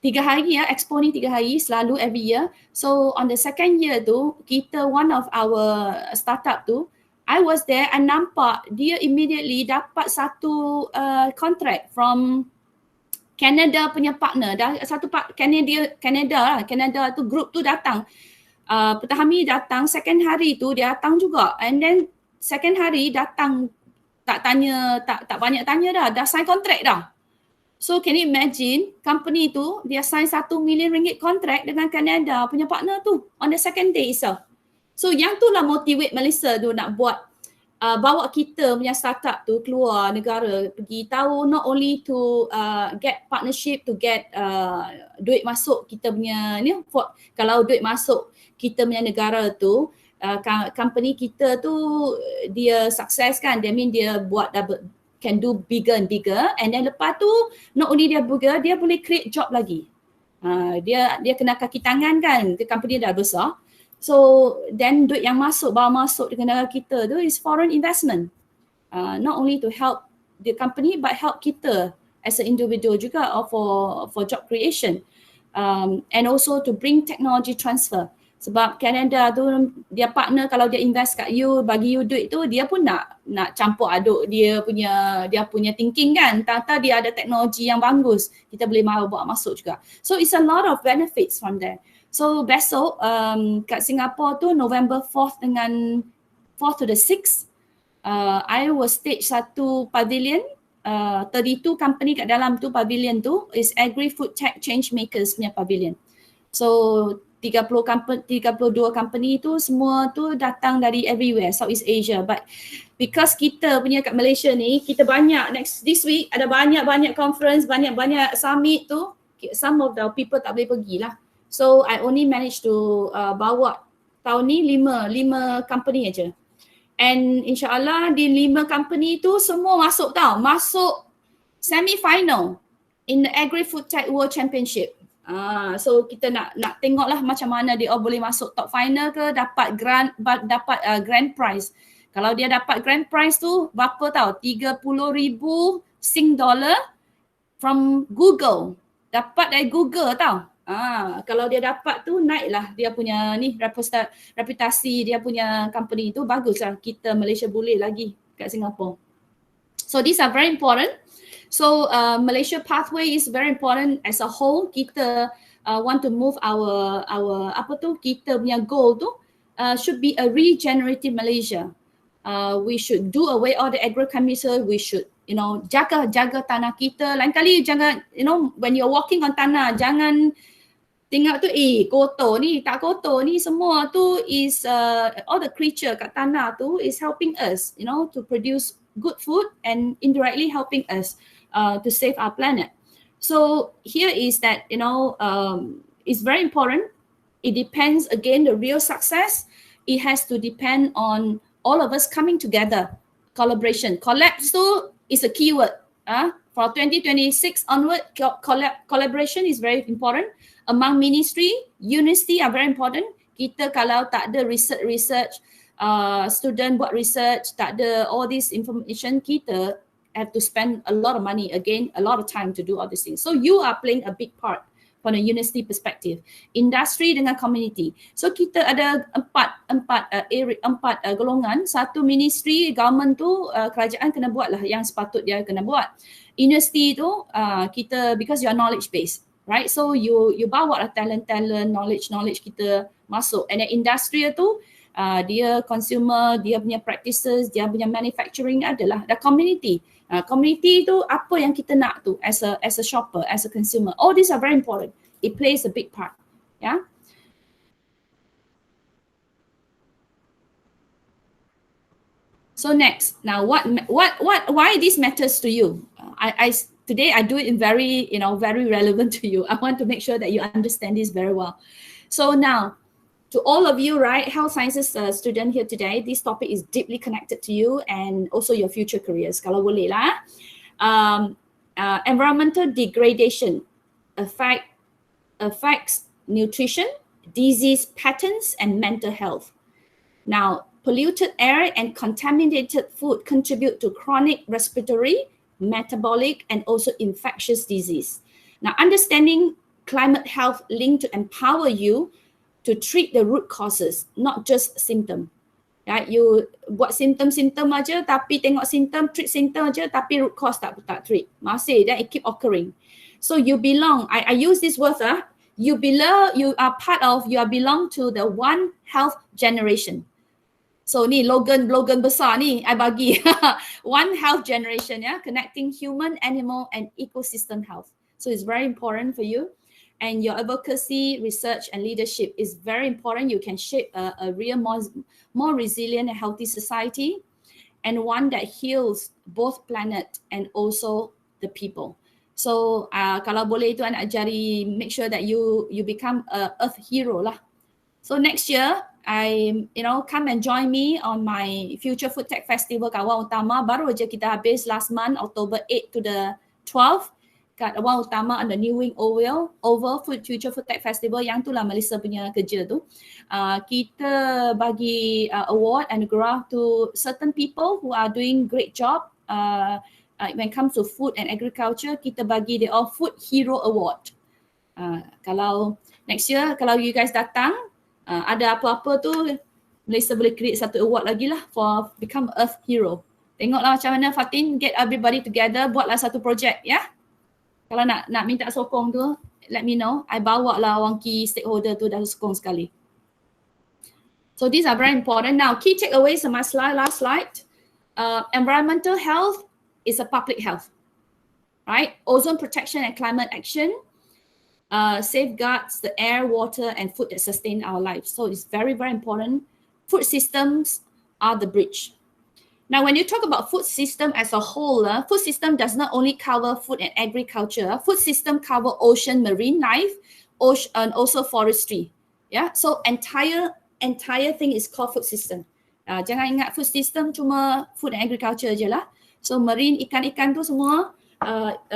3 hari expo ni 3 hari selalu every year. So on the second year tu, kita one of our startup tu, I was there and nampak dia immediately dapat satu contract from Canada punya partner. Canada tu group tu datang. Pertama datang, second hari tu dia datang juga. And then second hari datang tak banyak tanya dah sign contract dah. So can you imagine, company tu dia sign 1 million ringgit contract dengan Canada punya partner tu on the second day itself. So yang tu lah motivate Malaysia tu nak buat, bawa kita punya startup tu keluar negara, pergi tahu not only to get partnership, to get duit masuk kita punya ni, kalau duit masuk kita punya negara tu, company kita tu dia sukses kan, dia buat can do bigger and bigger, and then lepas tu not only dia bigger, dia boleh create job lagi. Dia kena kaki tangan kan, company dah besar. So then duit yang bawa masuk di negara kita tu is foreign investment. Not only to help the company but help kita as an individual juga for job creation. And also to bring technology transfer. Sebab Canada tu dia partner, kalau dia invest kat you, bagi you duit tu, dia pun nak campur aduk dia punya thinking kan. Tata dia ada teknologi yang bagus, kita boleh bawa masuk juga. So it's a lot of benefits from there. So besok kat Singapore tu November 4th dengan 4th to the 6th, I will stage satu pavilion, 32 company kat dalam tu pavilion tu is Agri Food Tech Change Makers punya pavilion. So 32 company tu semua tu datang dari everywhere, Southeast Asia. But because kita punya kat Malaysia ni, kita banyak this week ada banyak conference, banyak summit tu, some of the people tak boleh pergilah. So I only managed to bawa tahun ni 5 company aja. And insyaAllah di 5 company tu semua masuk semi-final in the Agri Food Tech World Championship. So kita nak tengoklah macam mana dia boleh masuk top final ke, dapat grand prize. Kalau dia dapat grand prize tu berapa tahu? 30,000 Sing dollar from Google. Dapat dari Google tahu. Kalau dia dapat tu naiklah dia punya ni reputasi dia punya company tu, baguslah kita Malaysia boleh lagi kat Singapore. So these are very important. So Malaysia pathway is very important as a whole. Kita want to move our kita punya goal tu should be a regenerative Malaysia. We should do away all the agrochemical. We should jaga tanah kita. Lain kali jangan when you're walking on tanah, jangan tengok tu kotor ni, tak kotor ni, semua tu is all the creature kat tanah tu is helping us to produce good food and indirectly helping us to save our planet. So here is that it's very important. It depends again the real success it has to depend on all of us coming together. Collaboration. Collapse is a keyword. For 2026 onward, collaboration is very important. Among ministry, university are very important. Kita kalau tak ada research, student buat research, tak ada all this information, kita have to spend a lot of money, again, a lot of time to do all these things. So you are playing a big part from a university perspective. Industri dengan community. So kita ada empat golongan. Satu ministry, government tu, kerajaan kena buat lah yang sepatut dia kena buat. University tu, kita, because you are knowledge based, right? So you bawa lah talent, knowledge kita masuk. And then industry tu, dia consumer, dia punya practices, dia punya manufacturing adalah the community. Community tu apa yang kita nak tu as a shopper, as a consumer. All these are very important. It plays a big part. Yeah. So next, now why this matters to you? Today I do it in very relevant to you. I want to make sure that you understand this very well. So now, to all of you, right, health sciences student here today, this topic is deeply connected to you and also your future careers. Kalau boleh lah. Environmental degradation affects nutrition, disease patterns, and mental health. Now, polluted air and contaminated food contribute to chronic respiratory, metabolic, and also infectious disease. Now, understanding climate health linked to empower you to treat the root causes, not just symptom. Right? You buat symptom aja, tapi tengok symptom, treat symptom aja, tapi root cause tak treat. Masih, then it keep occurring. So you belong, I use this word, you belong to the One Health generation. So ni slogan besar ni, I bagi. One Health generation, connecting human, animal, and ecosystem health. So it's very important for you. And your advocacy, research, and leadership is very important. You can shape a real, more resilient and healthy society, and one that heals both planet and also the people. So kalau boleh itu anak ajari, make sure that you become a earth hero lah. So next year, come and join me on my Future Food Tech Festival Kawal Utama. Baru aja kita habis last month, October 8 to the 12th. Kat Awal Utama on the New Wing Oval Future Food Tech Festival, yang itulah Melissa punya kerja tu. Kita bagi award and graph to certain people who are doing great job when it comes to food and agriculture. Kita bagi dia all Food Hero Award. Kalau next year, kalau you guys datang, ada apa-apa tu, Melissa boleh create satu award lagi lah for become Earth Hero. Tengoklah macam mana Fatin get everybody together, buatlah satu project, ya. Kalau nak minta sokong tu, let me know. I bawa lah orang key stakeholder tu dah sokong sekali. So these are very important. Now, key takeaways on my last slide. Environmental health is a public health, right? Ozone protection and climate action safeguards the air, water, and food that sustain our lives. So it's very, very important. Food systems are the bridge. Now, when you talk about food system as a whole, food system does not only cover food and agriculture. Food system cover ocean, marine life, and also forestry. Yeah, so entire thing is called food system. Jangan ingat food system cuma food and agriculture je lah. So marine, ikan-ikan tu semua,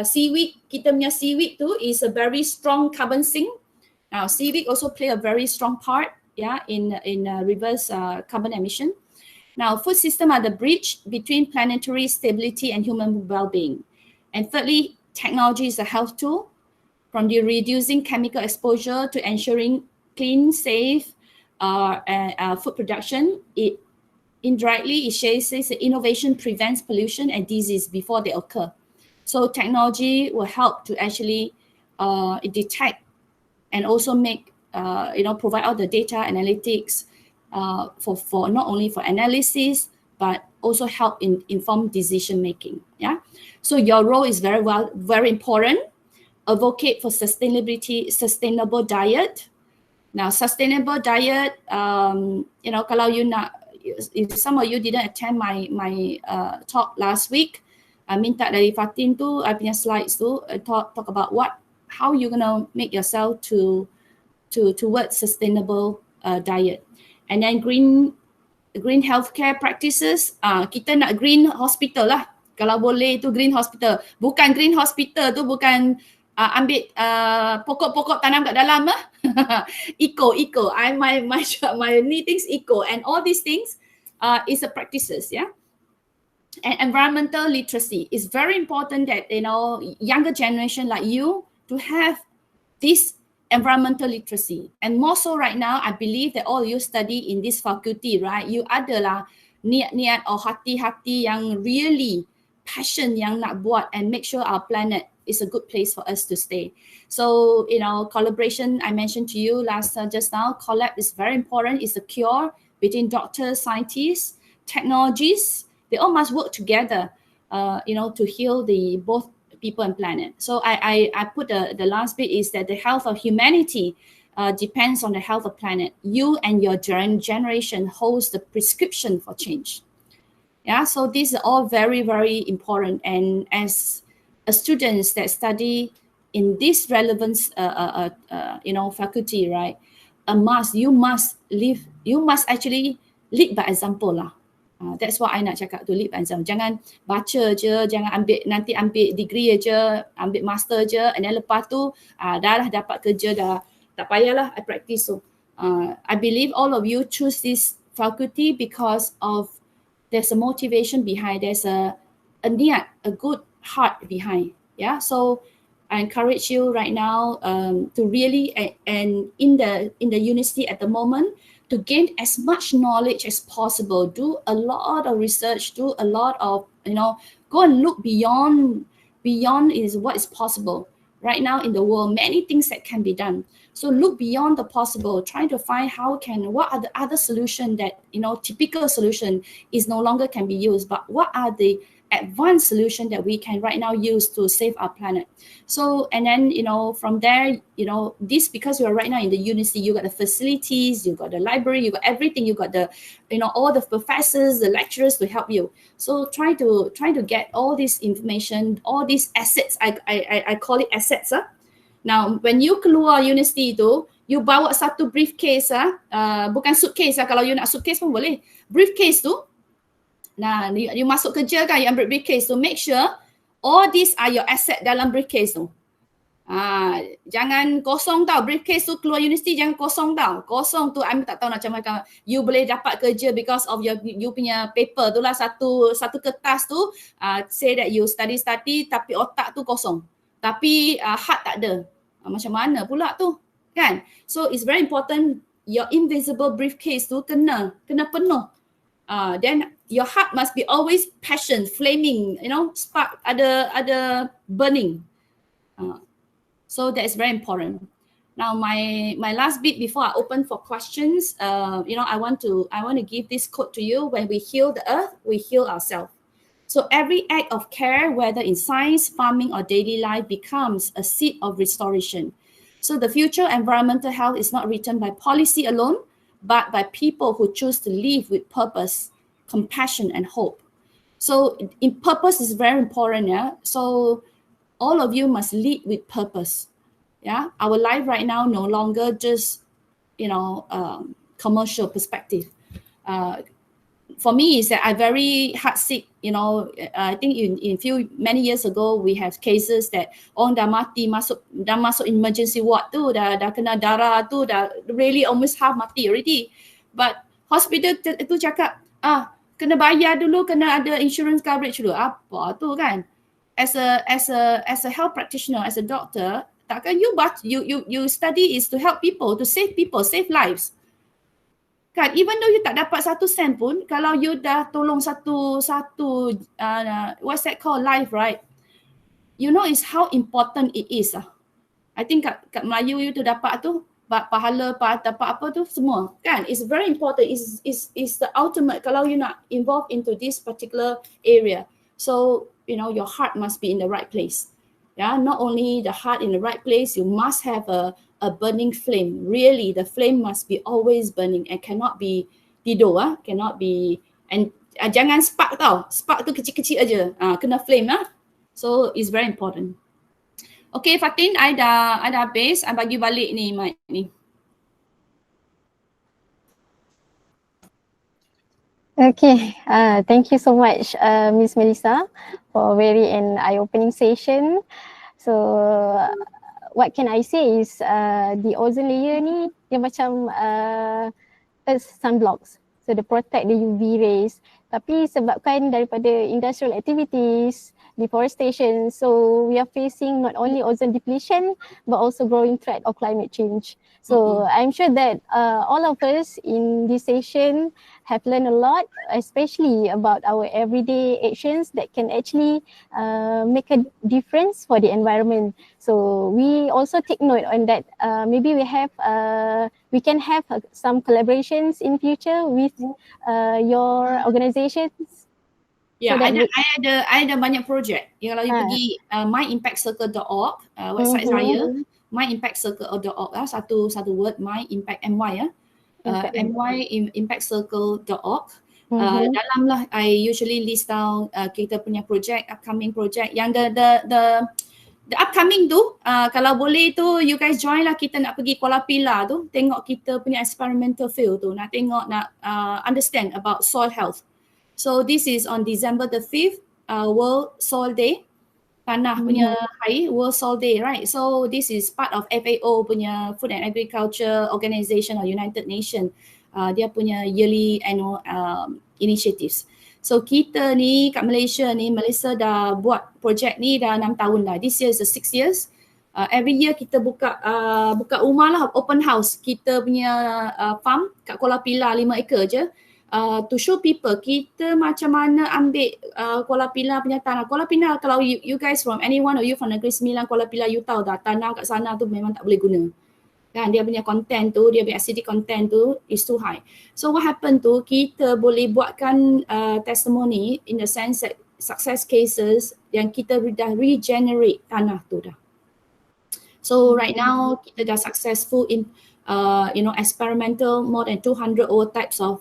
seaweed, kita punya seaweed tu is a very strong carbon sink. Now, seaweed also play a very strong part, in reverse carbon emission. Now, food system are the bridge between planetary stability and human well-being. And thirdly, technology is a health tool, from the reducing chemical exposure to ensuring clean, safe food production. It indirectly, it says that innovation prevents pollution and disease before they occur. So technology will help to actually detect and also make, provide all the data analytics for not only for analysis, but also help in informed decision making. Yeah. So your role is very important. Advocate for sustainable diet. Now, sustainable diet, kalau you nak, if some of you didn't attend my talk last week, minta dari Fatin tu, I punya slides tu, talk about how you're gonna make yourself towards sustainable diet. And then green healthcare practices, kita nak green hospital lah. Kalau boleh tu green hospital. Bukan green hospital tu bukan ambil pokok-pokok tanam kat dalam lah. Eco. My new things eco, and all these things is a practices, yeah. And environmental literacy is very important, that younger generation like you to have this environmental literacy. And more so right now, I believe that all you study in this faculty, right? You adalah niat-niat or hati-hati yang really passion yang nak buat and make sure our planet is a good place for us to stay. So, collaboration, I mentioned to you just now, collab is very important. It's a cure between doctors, scientists, technologies. They all must work together, to heal both people and planet. So I put the last bit is that the health of humanity depends on the health of planet. You and your generation holds the prescription for change. Yeah, so these are all very, very important. And as a students that study in this relevance, faculty, right? You must actually lead by example lah. That's what I nak cakap tu, lead by example. Jangan baca je, jangan ambil degree je, ambil master je, and then lepas tu dah lah dapat kerja, dah tak payahlah I practice. So I believe all of you choose this faculty because of there's a motivation behind, there's a niat, a good heart behind. Yeah, so I encourage you right now to really, and in the university at the moment, to gain as much knowledge as possible. Do a lot of research, do a lot of, go and look beyond is what is possible. Right now in the world, many things that can be done. So look beyond the possible, trying to find what are the other solution that, typical solution is no longer can be used, but what are the advanced solution that we can right now use to save our planet. So, and then, from there, this, because you're right now in the university, you got the facilities, you got the library, you got everything, you got the, all the professors, the lecturers to help you. So try to get all this information, all these assets, I call it assets. Now, when you keluar university tu, you bawa satu briefcase, bukan suitcase, kalau you nak suitcase pun boleh. Briefcase tu, nah, you masuk kerja kan, you ambil briefcase tu, make sure all these are your asset dalam briefcase tu. Jangan kosong tau, briefcase tu keluar universiti jangan kosong tau. Kosong tu, I tak tahu nak macam mana you boleh dapat kerja because of you punya paper tu lah, satu kertas tu say that you study tapi otak tu kosong. Tapi heart tak ada. Macam mana pula tu, kan? So it's very important your invisible briefcase tu kena penuh. Then your heart must be always passion, flaming, spark, ada burning. So that is very important. Now my last bit before I open for questions, I want to give this quote to you. When we heal the earth, we heal ourselves. So every act of care, whether in science, farming, or daily life, becomes a seed of restoration. So the future environmental health is not written by policy alone, but by people who choose to live with purpose, compassion, and hope. So purpose is very important, yeah. So all of you must lead with purpose. Yeah, our life right now no longer just commercial perspective. For me is that I very heartsick. I think in many years ago we have cases that orang dah mati masuk emergency ward tu, dah kena darah tu, dah really almost half mati already. But hospital tu cakap kena bayar dulu, kena ada insurance coverage dulu. Apa tu kan? As a health practitioner, as a doctor, takkan you study is to help people, to save people, save lives. Kan, even though you tak dapat 1 sen pun, kalau you dah tolong satu what's that called, life, right? Is how important it is. I think kat Melayu you tu dapat tu pahala, dapat apa tu semua, kan? It's very important. It's the ultimate kalau you nak involve into this particular area. So your heart must be in the right place. Yeah, not only the heart in the right place, you must have a burning flame. Really, the flame must be always burning and cannot be tidur, cannot be, and jangan spark tau. Spark tu kecil-kecil aja. Kena flame So it's very important. Okay, Fatin, I dah habis. I bagi balik ni mic ni. Okay, thank you so much, Miss Melissa, for very an eye-opening session. So, what can I say is the ozone layer ni dia macam sunblocks. So they protect the UV rays. Tapi sebabkan daripada industrial activities, deforestation, so we are facing not only ozone depletion but also growing threat of climate change. So I'm sure that all of us in this session have learned a lot, especially about our everyday actions that can actually make a difference for the environment. So we also take note on that. Maybe we can have some collaborations in future with your organizations. Ya, So that we, I ada banyak projek. Ya, kalau you pergi myimpactcircle.org, website saya, myimpactcircle.org lah, satu word, myimpact my ya. Impactcircle.org. Dalam lah I usually list down kita punya project, upcoming project yang the upcoming tu, kalau boleh tu you guys join lah, kita nak pergi Kuala Pilar tu, tengok kita punya experimental field tu, nak tengok, nak understand about soil health. So this is on December the 5th, World Soil Day, tanah punya hari, World Soil Day, right? So this is part of FAO punya Food and Agriculture Organization or United Nations, dia punya yearly annual initiatives. So kita ni kat Malaysia ni, Malaysia dah buat projek ni dah 6 tahun dah. This year is the 6 years. Every year kita buka rumah lah, open house. Kita punya farm kat Kuala Pilar 5 acre je. To show people kita macam mana ambil Kuala Pilar punya tanah. Kuala Pilar, kalau you guys from anyone or you from Negeri Sembilan, Kuala Pilar, you tahu dah tanah kat sana tu memang tak boleh guna. Kan, dia punya content tu, dia punya acidic content tu is too high. So what happened tu, kita boleh buatkan testimony in the sense that success cases yang kita dah regenerate tanah tu dah. So right now kita dah successful in experimental more than 200 old types of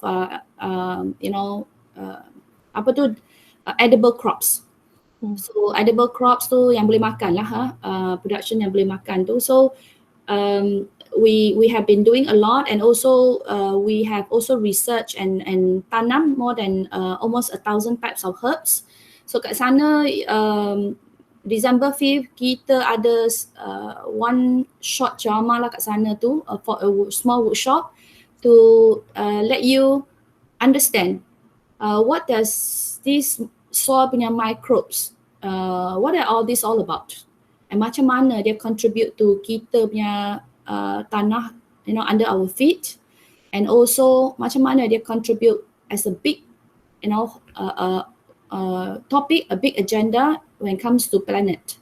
edible crops. So edible crops tu yang boleh makan lah, production yang boleh makan tu. So we have been doing a lot, and also we have also researched and tanam more than almost 1,000 types of herbs. So kat sana December 5th kita ada one short drama lah kat sana tu, for a small workshop to let you understand what does this soil punya microbes, what are all this all about, and macam mana dia contribute to kita punya tanah, under our feet, and also macam mana dia contribute as a big, topic, a big agenda when it comes to planet,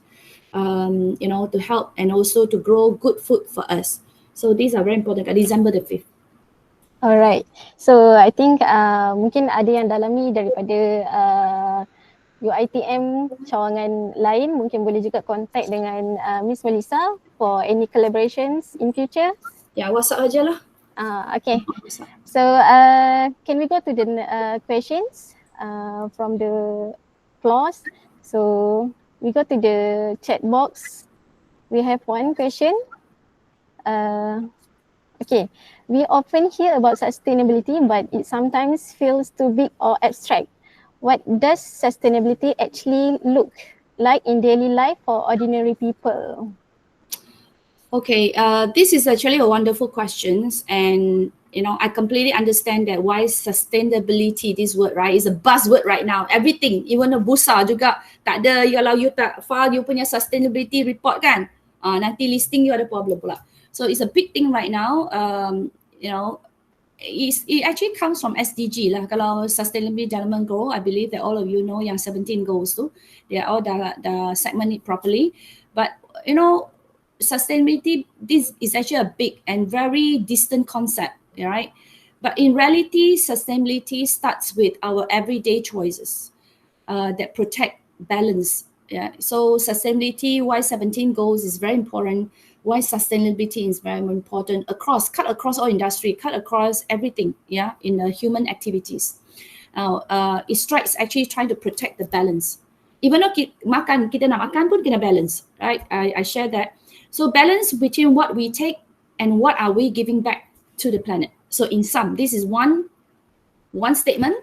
to help and also to grow good food for us. So these are very important. December the 5th. Alright. So I think mungkin ada yang dalami daripada UiTM cawangan lain, mungkin boleh juga contact dengan Miss Melissa for any collaborations in future. Ya, WhatsApp aja lah. Okay. So can we go to the questions from the floors? So we go to the chat box. We have one question. Okay, we often hear about sustainability, but it sometimes feels too big or abstract. What does sustainability actually look like in daily life for ordinary people? Okay, this is actually a wonderful question, and I completely understand that why sustainability, this word, right, is a buzzword right now. Everything, even a bursa juga tak ada, kalau you tak file you punya sustainability report kan, nanti listing you ada problem pula. So it's a big thing right now. It actually comes from SDG lah. Kalau Sustainable Development Goal, I believe that all of you know yang 17 goals tu, they are all dah segment it properly. But sustainability, this is actually a big and very distant concept, right? But in reality, sustainability starts with our everyday choices that protect balance. Yeah. So sustainability, why 17 goals is very important. Why sustainability is very important cut across all industry, cut across everything, yeah, in the human activities. It strikes actually trying to protect the balance. Even though kita nak makan pun kena balance, right? I share that. So balance between what we take and what are we giving back to the planet. So in sum, this is one statement.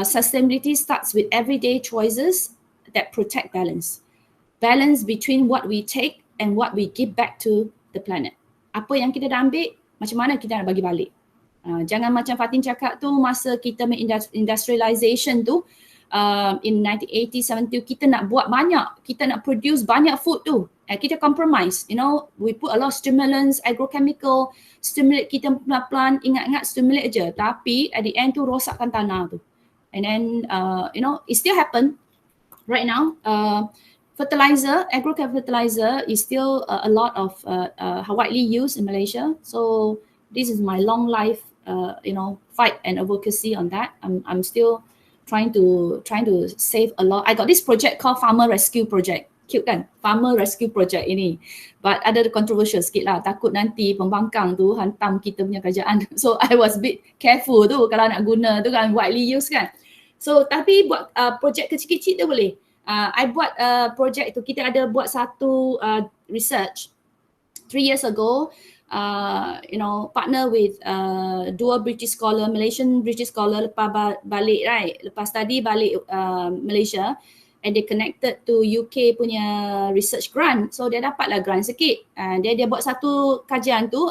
sustainability starts with everyday choices that protect balance. Balance between what we take and what we give back to the planet. Apa yang kita dah ambil, macam mana kita nak bagi balik. Jangan macam Fatin cakap tu, masa kita industrialization tu, in 1980s, 70s, kita nak buat banyak, kita nak produce banyak food tu. Kita compromise, we put a lot of stimulants, agrochemical, stimulate kita pelan-pelan, ingat-ingat stimulate je. Tapi at the end tu rosakkan tanah tu. And then, it still happen right now. Fertilizer, agrochemical fertilizer is still a lot of widely used in Malaysia. So this is my long life, fight and advocacy on that. I'm still trying to save a lot. I got this project called Farmer Rescue Project. Cute kan? Farmer Rescue Project ini. But ada controversial sikit lah. Takut nanti pembangkang tu hantam kita punya kerajaan. So I was a bit careful tu kalau nak guna tu kan, widely used kan. So tapi buat projek kecil-kecil tu boleh. I buat projek tu, kita ada buat satu research 3 years ago, partner with dua British scholar, Malaysian British scholar, lepas balik, right? Lepas study balik Malaysia, and they connected to UK punya research grant. So dia dapatlah grant sikit. Dia buat satu kajian tu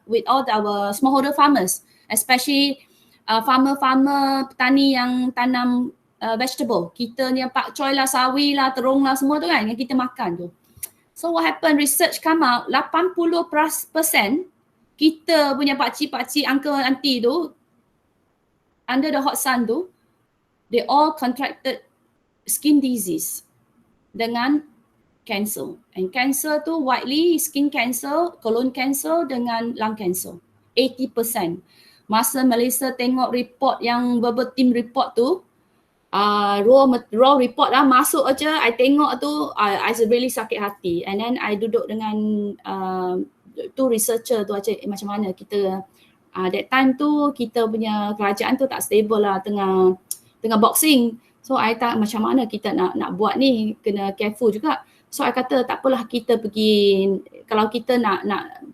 with all our smallholder farmers, especially farmer-farmer petani yang tanam vegetable. Kita ni pak choy lah, sawi lah, terung lah, semua tu kan yang kita makan tu. So what happened, research come out, 80% kita punya pakcik-pakcik, uncle, auntie tu, under the hot sun tu, they all contracted skin disease dengan cancer. And cancer tu widely skin cancer, colon cancer dengan lung cancer. 80%. Masa Malaysia tengok report yang bubble team report tu, raw report lah, masuk aja, I tengok tu, I really sakit hati. And then I duduk dengan tu researcher tu aja, macam mana kita, that time tu kita punya kerajaan tu tak stable lah, tengah boxing. So I tak macam mana kita nak buat ni, kena careful juga. So I kata tak apalah, kita pergi, kalau kita nak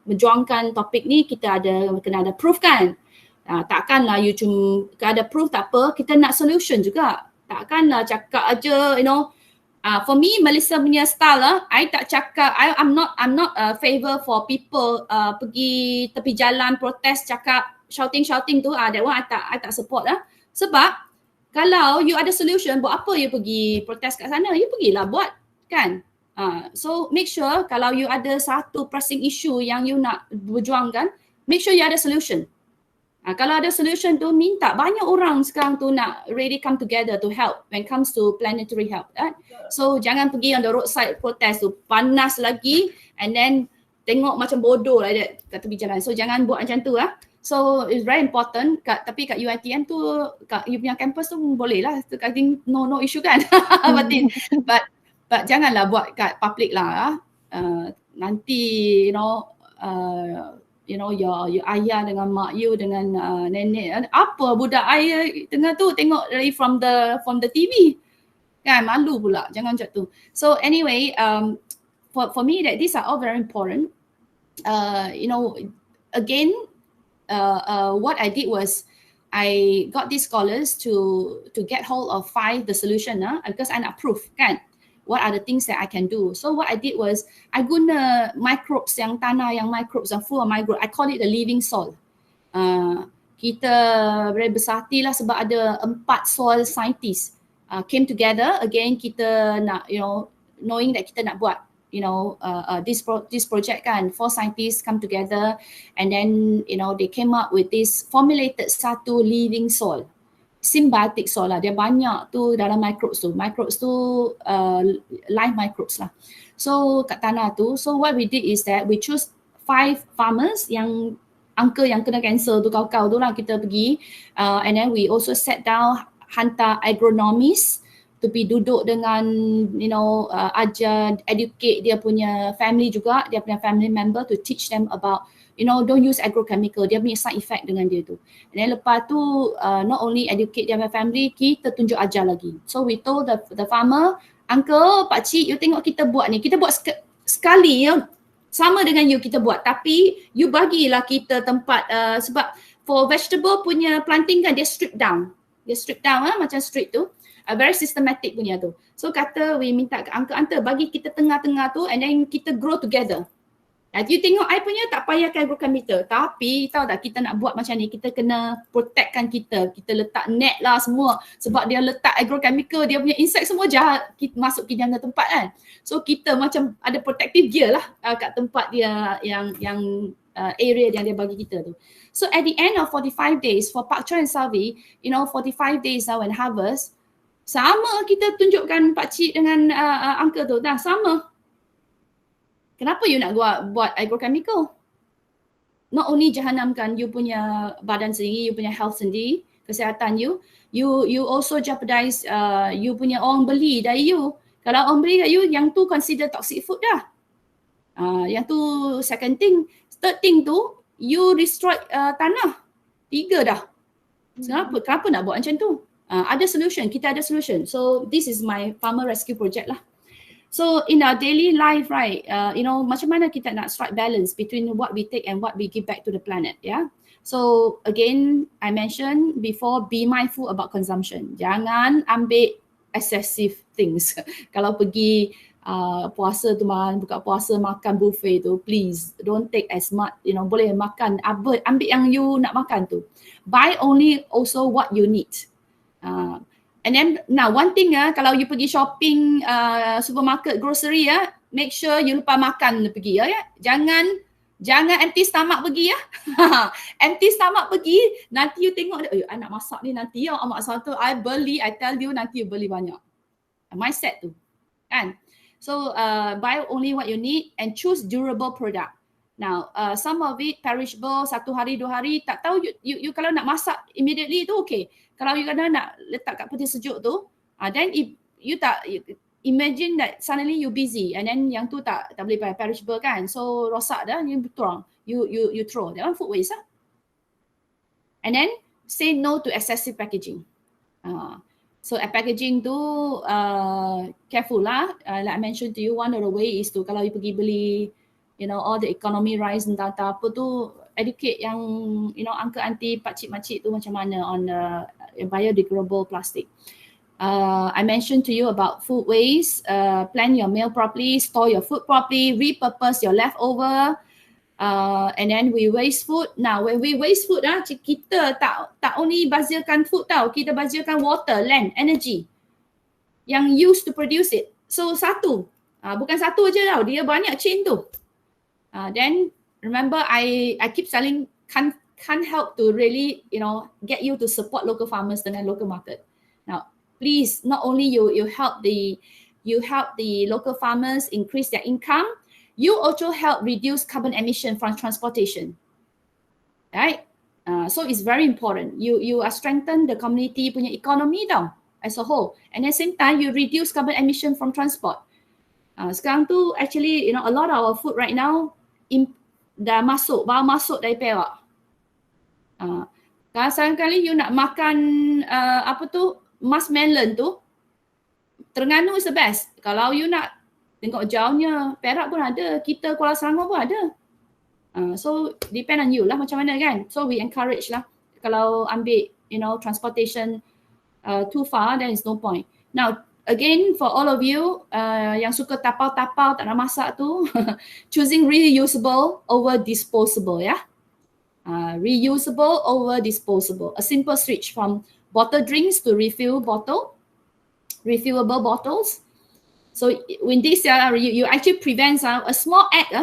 berjuangkan topik ni, kita kena ada proof kan. Takkanlah you cuma ada proof tak apa, kita nak solution juga. Takkanlah cakap aja, for me Malaysia punya style I tak cakap, I'm not favor for people pergi tepi jalan protes, cakap shouting tu, that one I tak support lah. Sebab kalau you ada solution, buat apa you pergi protes kat sana? You pergilah buat kan. So make sure kalau you ada satu pressing issue yang you nak berjuangkan, make sure you ada solution. Kalau ada solution tu, minta banyak orang sekarang tu nak really come together to help when it comes to planetary health. So jangan pergi on the roadside protest tu, panas lagi and then tengok macam bodoh like that kat tepi jalan. So jangan buat macam tu lah. So it's very important. Tapi kat UiTM tu, kat you punya campus tu boleh lah. I think no issue kan. But janganlah buat kat public lah. Nanti your ayah dengan mak you dengan nenek, apa budak ayah tengah tu tengok dari from the TV kan, malu pula. Jangan macam tu. So anyway, for me that these are all very important. Again, what I did was I got these scholars to get hold of 5 the solution because I nak proof kan. What are the things that I can do? So what I did was I guna microbes yang tanah yang microbes yang full of microbes. I call it the living soil. Kita very bersahati lah sebab ada 4 soil scientists came together. Again kita nak knowing that kita nak buat this project kan, 4 scientists come together and then they came up with this formulated satu living soil. Symbiotic soil lah, dia banyak tu dalam microbes tu live microbes lah. So kat tanah tu, so what we did is that we choose 5 farmers yang uncle yang kena cancer tu, kau-kau tu lah, kita pergi and then we also set down, hantar agronomist to be duduk dengan ajar, educate dia punya family juga, dia punya family member to teach them about don't use agrochemical, dia punya side effect dengan dia tu. And then lepas tu not only educate dia punya family, kita tunjuk ajar lagi. So we told the farmer, uncle, pakcik, you tengok kita buat ni, kita buat sekali sama dengan you kita buat, tapi you bagilah kita tempat sebab for vegetable punya planting kan dia strip down. Dia strip down macam strip tu. Very systematic punya tu. So kata we minta ke uncle bagi kita tengah-tengah tu and then kita grow together. You tengok I punya tak payahkan agrochemical. Tapi tahu tak kita nak buat macam ni, kita kena protectkan kita. Kita letak net lah semua. Sebab dia letak agrochemical, dia punya insect semua jahat masuk ke dalam tempat kan. So kita macam ada protective gear lah kat tempat dia yang area yang dia bagi kita tu. So at the end of 45 days for Pak Choi and Salvi, 45 days when harvest, sama kita tunjukkan pakcik dengan uncle tu. Dah sama. Kenapa you nak buat agrochemical? Not only jahanamkan you punya badan sendiri, you punya health sendiri, kesihatan you also jeopardize you punya orang beli dari you. Kalau orang beli dari you, yang tu consider toxic food dah. Yang tu second thing. Third thing tu, you destroy tanah. 3 dah. Kenapa nak buat macam tu? Ada solution, kita ada solution. So this is my farmer rescue project lah. So in our daily life, right, macam mana kita nak strike balance between what we take and what we give back to the planet, yeah. So again, I mentioned before, be mindful about consumption. Jangan ambil excessive things. Kalau pergi puasa tu buka puasa makan buffet tu, please don't take as much, boleh makan, ambil yang you nak makan tu. Buy only also what you need. And then now one thing kalau you pergi shopping supermarket grocery make sure you lupa makan pergi ya. Jangan empty stomach pergi ya. Empty stomach pergi nanti you tengok anak masak ni nanti masak tu I tell you nanti you beli banyak. Mindset tu. Kan? So buy only what you need and choose durable product. Now some of it perishable 1 hari 2 hari tak tahu you kalau nak masak immediately tu okay. Kalau you kena nak letak kat peti sejuk tu, then you imagine that suddenly you busy and then yang tu tak boleh perishable kan. So rosak dah, you tuang, you throw. That one food waste lah. And then say no to excessive packaging. So packaging tu careful lah. Like I mentioned to you, one of the way is to kalau you pergi beli, all the economy rice entah apa tu, educate yang uncle auntie pakcik makcik tu macam mana on biodegradable plastic. I mentioned to you about food waste. Plan your meal properly, store your food properly, repurpose your leftover, and then we waste food. Now when we waste food kita tak only bazirkan food tau, kita bazirkan water, land, energy yang used to produce it. So bukan satu je tau, dia banyak chain tu. Then remember I keep telling can't help to really get you to support local farmers dengan local market. Now please not only you help the local farmers increase their income, you also help reduce carbon emission from transportation. Right? So it's very important. You are strengthen the community punya economy tau as a whole, and at the same time you reduce carbon emission from transport. Sekarang tu actually a lot of our food right now dah baru masuk dari Perak. Kalau sekali you nak makan marshmallow tu, Terengganu is the best. Kalau you nak tengok jauhnya, Perak pun ada, kita Kuala Selangor pun ada. So depend on you lah macam mana kan. So we encourage lah. Kalau ambil transportation too far, then is no point. Now again for all of you yang suka tapau-tapau tak nak masak tu, choosing reusable over disposable ya. Reusable over disposable. A simple switch from bottle drinks to refillable bottles. So when this you actually prevent a small act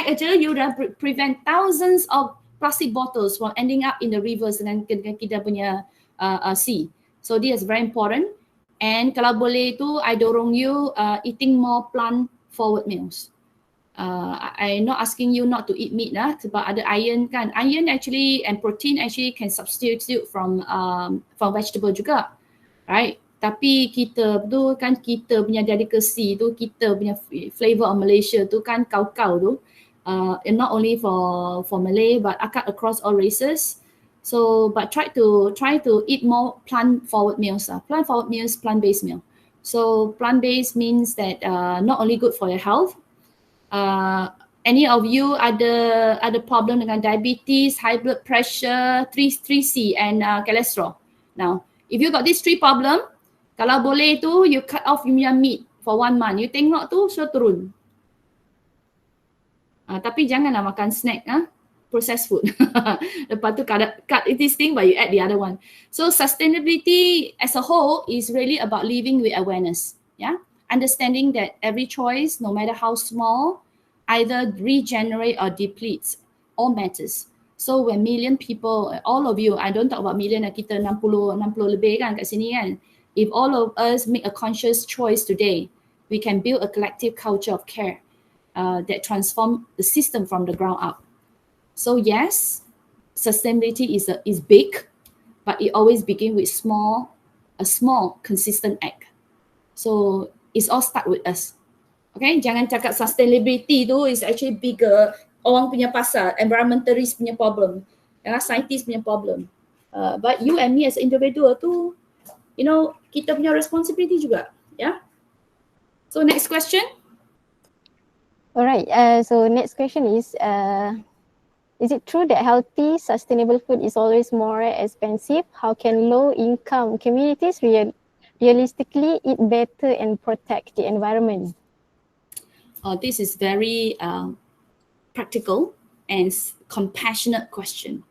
aja you dah prevent thousands of plastic bottles from ending up in the rivers dengan kita punya sea. So this is very important. And kalau boleh tu I dorong you eating more plant forward meals. I'm not asking you not to eat meat sebab ada iron kan. Iron actually and protein actually can substitute from vegetable juga, right? Tapi kita tu kan kita punya delicacy tu, kita punya flavor of Malaysia tu kan kau-kau tu, and not only for Malay but across all races. So but try to eat more plant forward meals. Plant forward meals, plant-based meal. So plant-based means that not only good for your health. Any of you ada problem dengan diabetes, high blood pressure, 3C and cholesterol. Now If you got these 3 problem, kalau boleh tu you cut off your meat for 1 month. You tengok tu so turun. Tapi janganlah makan snack, processed food. Lepas tu cut this thing but you add the other one. So sustainability as a whole is really about living with awareness. Yeah, understanding that every choice, no matter how small, either regenerate or depletes, all matters. So when million people, all of you, I don't talk about million, kita 60 lebih kan kat sini kan. If all of us make a conscious choice today, we can build a collective culture of care that transform the system from the ground up. So yes, sustainability is big, but it always begins with a small consistent act. So it's all start with us. Okay, jangan cakap sustainability tu is actually bigger, orang punya pasal, environmentalist punya problem, scientist punya problem. But you and me as an individual tu, you know, kita punya responsibility juga. Yeah. So next question. Alright, so next question is it true that healthy, sustainable food is always more expensive? How can low-income communities realistically eat better and protect the environment? This is very practical and compassionate question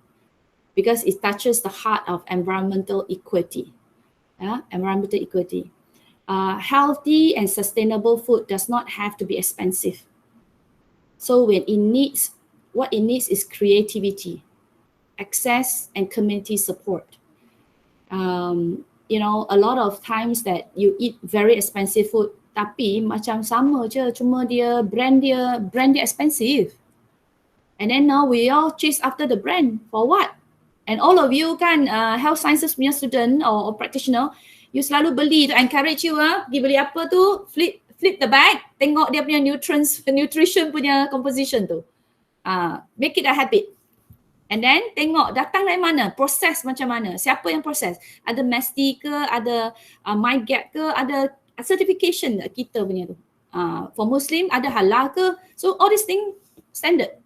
because it touches the heart of environmental equity. Environmental equity. Healthy and sustainable food does not have to be expensive. So what it needs is creativity, access, and community support. You know, a lot of times that you eat very expensive food, tapi macam sama je, cuma brand dia expensive. And then now we all chase after the brand for what? And all of you kan health sciences punya student or practitioner, you selalu beli to encourage you pergi beli apa tu, flip the bag, tengok dia punya nutrition punya composition tu. Make it a habit. And then tengok datang dari mana, proses macam mana, siapa yang proses. Ada MASTI ke, ada MyGap ke, ada certification kita punya tu. For Muslim ada halal ke. So all these things standard.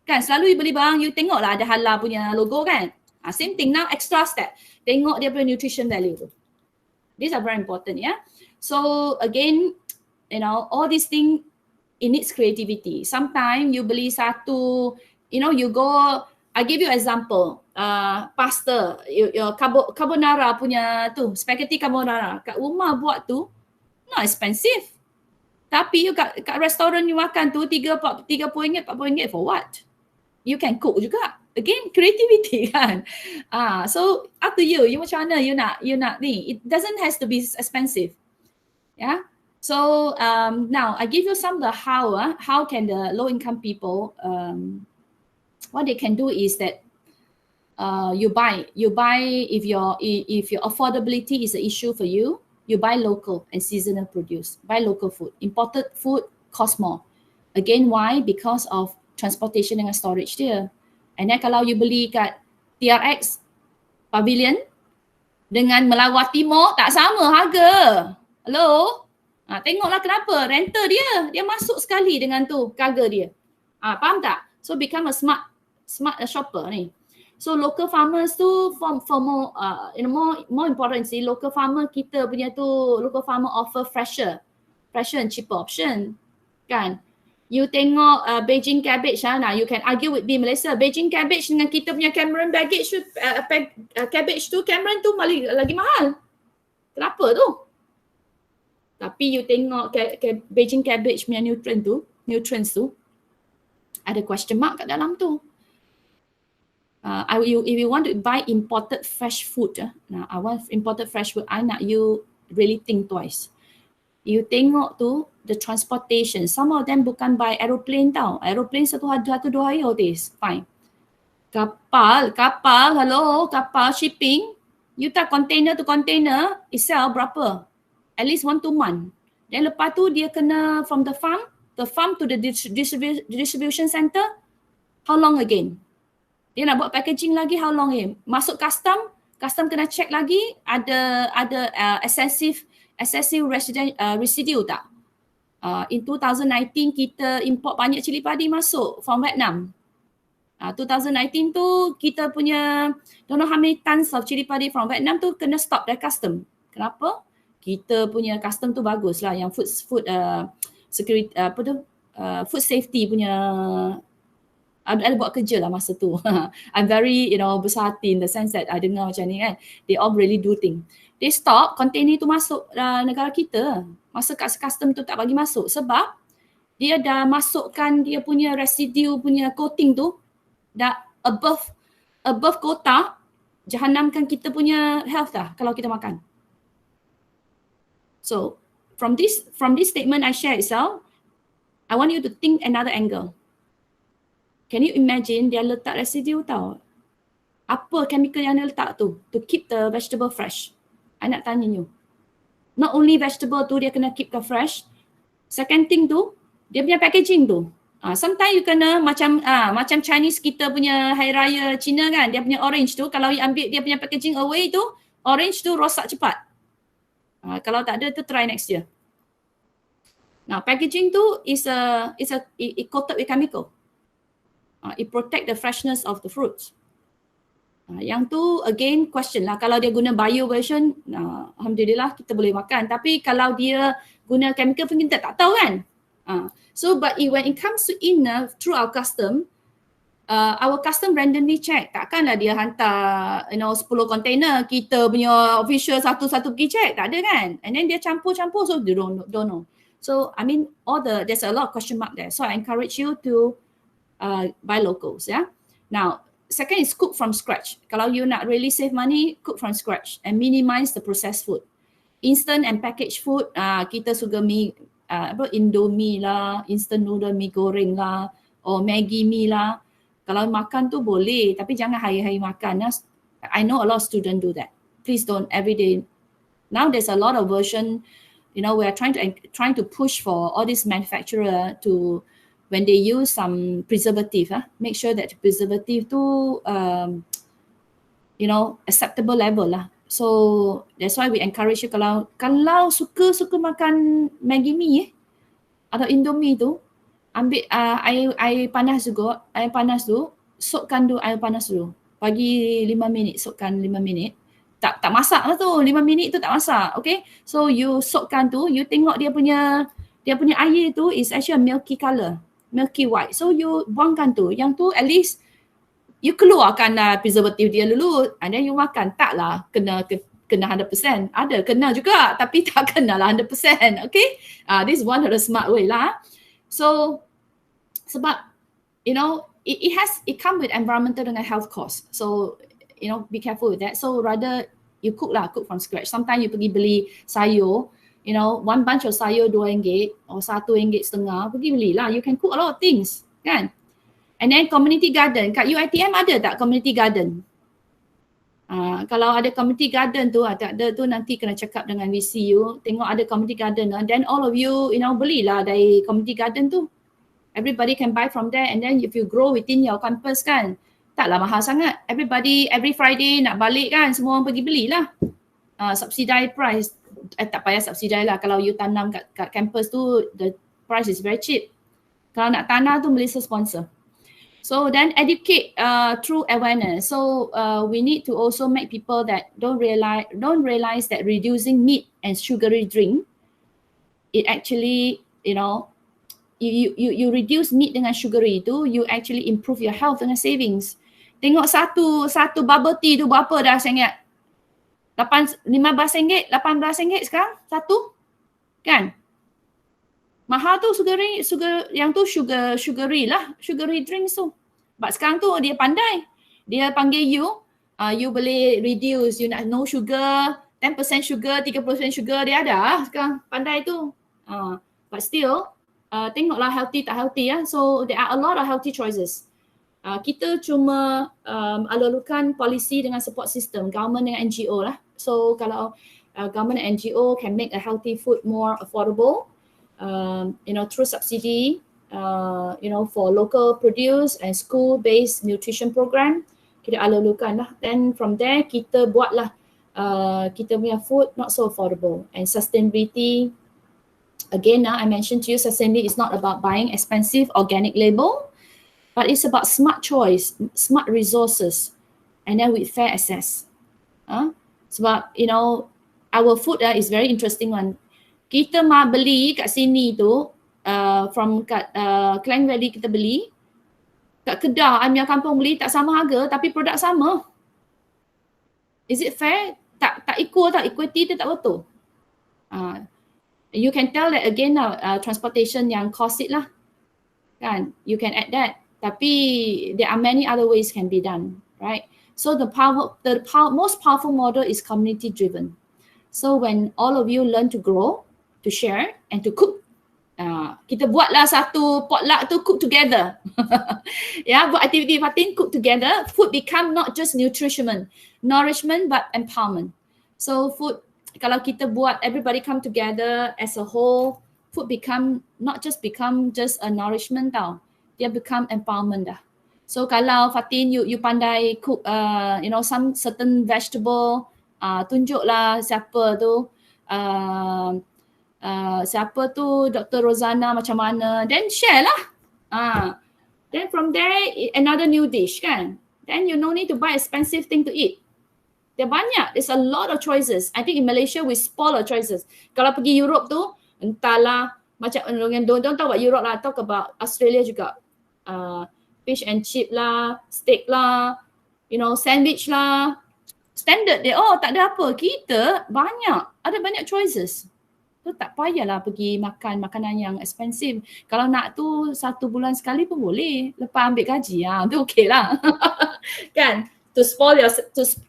Kan selalu you beli barang, you tengok lah ada halal punya logo kan. Same thing now, extra step. Tengok dia punya nutrition value tu. These are very important, yeah. So again, you know, all these things, it needs creativity. Sometimes you beli satu, you know, you go, I give you example, pasta, your carbonara punya tu, spaghetti carbonara, kat rumah buat tu, not expensive. Tapi you kat restoran you makan tu, RM30, RM40 for what? You can cook juga. Again, creativity kan. So up to you. You macam mana you nak ni. It doesn't has to be expensive. Yeah. So now I give you some of the how can the low income people what they can do is that you buy if your affordability is an issue for you, you buy local and seasonal produce. Buy local food. Imported food cost more. Again, why? Because of transportation dengan storage dia. And then kalau you beli kat TRX Pavilion dengan Melawat Timur tak sama harga. Hello? Tengoklah kenapa. Rental dia masuk sekali dengan tu harga dia. Faham tak? So become a smart shopper ni. So local farmers tu for more more important see, local farmer kita punya tu, local farmer offer fresher and cheaper option. Kan? You tengok Beijing cabbage now you can argue with me Malaysia. Beijing cabbage dengan kita punya Cameron baggage cabbage tu, Cameron tu lagi mahal. Kenapa tu? Tapi you tengok Beijing cabbage punya nutrients tu ada question mark kat dalam tu. If you want to buy imported fresh food, I want imported fresh food, I nak you really think twice. You tengok tu the transportation, some of them bukan by aeroplane tau. Aeroplane satu 2 hari otis, fine. Kapal, hello, kapal shipping, you tak container to container itself berapa? At least 1-2 month. Then lepas tu dia kena from the farm to the distribution center, how long again? Dia nak buat packaging lagi, how long again? Masuk custom kena check lagi, ada excessive residue tak? In 2019 kita import banyak cili padi masuk from Vietnam. 2019 tu kita punya don't know how many tons of cili padi from Vietnam tu kena stop dari custom. Kenapa? Kita punya custom tu bagus lah, yang food security food safety punya ada buat kerja lah masa tu. I'm very besar hati in the sense that I dengar macam ni kan. They all really do thing. They stop container tu masuk negara kita. Masa kat custom tu tak bagi masuk sebab dia dah masukkan dia punya residue punya coating tu dah above quota, jahanamkan kita punya health dah kalau kita makan. So from this statement I share itself, I want you to think another angle. Can you imagine dia letak residue tau? Apa chemical yang dia letak tu to keep the vegetable fresh? I nak tanya you. Not only vegetable tu dia kena keep fresh, second thing tu dia punya packaging tu. Sometimes you kena macam Chinese kita punya Hari Raya Cina kan, dia punya orange tu kalau you ambil dia punya packaging away tu, orange tu rosak cepat. Kalau tak ada tu try next year. Now packaging tu is it coated with chemical. It protect the freshness of the fruits. Yang tu again question lah, kalau dia guna bio version, alhamdulillah kita boleh makan. Tapi kalau dia guna chemical pun kita tak tahu kan. So but when it comes to through our custom randomly check. Takkanlah dia hantar 10 container, kita punya official satu-satu pergi check, tak ada kan. And then dia campur-campur, so they don't know. So I mean there's a lot of question mark there. So I encourage you to buy locals, yeah. Now second is cook from scratch. Kalau you nak really save money, cook from scratch and minimize the processed food. Instant and packaged food, kita suka Indomie lah, instant noodle mi goreng lah, or Maggi mee lah. Kalau makan tu boleh, tapi jangan hari-hari makan. I know a lot of students do that. Please don't every day. Now there's a lot of version, we are trying to push for all these manufacturer to, when they use some preservative, make sure that preservative tu acceptable level lah. So that's why we encourage you, kalau suka makan Maggi mee atau Indomie tu, ambil air panas juga, air panas tu, sokkan dulu air panas dulu. Pagi 5 minit, sokkan 5 minit. Tak masak lah tu, 5 minit tu tak masak, okay? So you sokkan tu, you tengok dia punya air tu is actually a milky color, milky white. So you buangkan tu, yang tu at least you keluarkan preservative dia dulu and then you makan. Taklah kena 100%. Ada kena juga tapi tak kena lah 100%. Okay? This is one of the smart way lah. So sebab it come with environmental dengan health cost. So be careful with that. So rather you cook from scratch. Sometimes you pergi beli sayur, one bunch of sayur RM2 or RM1.5 pergi belilah. You can cook a lot of things, kan? And then community garden. Kat UiTM ada tak community garden? Kalau ada community garden tu, tak ada tu nanti kena cakap dengan VC you. Tengok ada community garden. Then all of you, belilah dari community garden tu. Everybody can buy from there. And then if you grow within your campus kan, taklah mahal sangat. Everybody, every Friday nak balik kan, semua orang pergi belilah. Subsidized price. Tak payah subsidized lah. Kalau you tanam kat campus tu, the price is very cheap. Kalau nak tanah tu, Malaysia sponsor. So then educate through awareness. So we need to also make people that don't realize that reducing meat and sugary drink, it actually you reduce meat dengan sugary tu, you actually improve your health dengan savings. Tengok satu bubble tea tu berapa dah saya ingat? RM15, RM18 sekarang satu, kan? Mahal tu sugary drinks tu. But sekarang tu dia pandai. Dia panggil you boleh reduce, you nak no sugar, 10% sugar, 30% sugar, dia ada sekarang. Pandai tu. But still, tengoklah healthy tak healthy ya. So there are a lot of healthy choices. Kita cuma alurkan polisi dengan support system, government dengan NGO lah. So kalau government and NGO can make a healthy food more affordable, through subsidy, for local produce and school-based nutrition program, kita alurkan lah. Then from there kita buatlah kita punya food not so affordable. And sustainability, again I mentioned to you, sustainability is not about buying expensive organic label, but it's about smart choice, smart resources, and then with fair access. Sebab our food is very interesting one. Kita beli kat sini tu from kat Klang Valley kita beli, kat Kedah Amia Kampung beli tak sama harga tapi produk sama. Is it fair? Tak equal tak, equity tu tak betul. You can tell that again transportation yang cost it lah. Kan? You can add that. Tapi there are many other ways can be done, right? So the most powerful model is community driven. So when all of you learn to grow, to share and to cook, kita buatlah satu potluck tu, cook together. Buat aktiviti fatin, cook together. Food become not just nourishment but empowerment. So food, kalau kita buat everybody come together as a whole, food become not just a nourishment tau. Dia become empowerment dah. So kalau Fatin you pandai cook some certain vegetable, tunjuklah siapa tu Dr. Rosanna macam mana, then share lah. Then from there another new dish kan. Then you no need to buy expensive thing to eat. Dia banyak, there's a lot of choices. I think in Malaysia we spoil our choices. Kalau pergi Europe tu entahlah macam don't talk about Europe lah, talk about Australia juga. Fish and chip lah, steak lah, sandwich lah. Standard dia, tak ada apa. Kita ada banyak choices. So tak payahlah pergi makan makanan yang expensive. Kalau nak tu 1 bulan sekali pun boleh. Lepas ambil gaji, tu okey lah. Kan? To spoil your,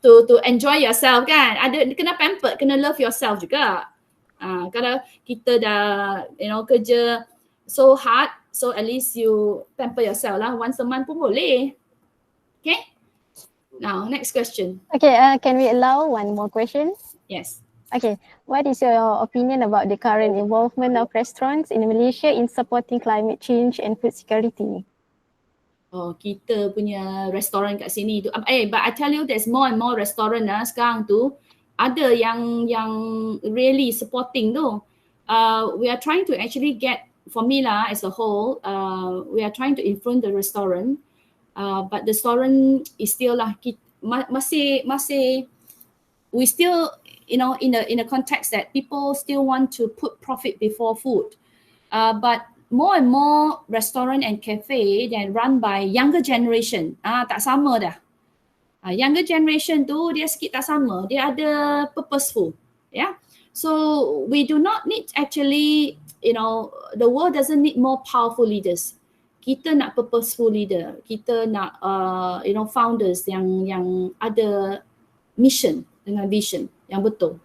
to enjoy yourself kan. Kena pamper, kena love yourself juga. Kalau kita dah kerja so hard, so at least you pamper yourself lah. Once a month pun boleh. Okay? Now, next question. Okay, can we allow one more question? Yes. Okay, what is your opinion about the current involvement of restaurants in Malaysia in supporting climate change and food security? Kita punya restoran kat sini tu. But I tell you there's more and more restaurant sekarang tu. Ada yang really supporting tu. We are trying to actually get, for me lah as a whole, we are trying to influence the restaurant. But the restaurant is still lah, masih we still, in a context that people still want to put profit before food. But more and more restaurant and cafe that run by younger generation, tak sama dah. Younger generation tu dia sikit tak sama, dia ada purposeful, So we do not need actually, the world doesn't need more powerful leaders. Kita nak purposeful leader, kita nak founders yang ada mission dengan vision yang betul.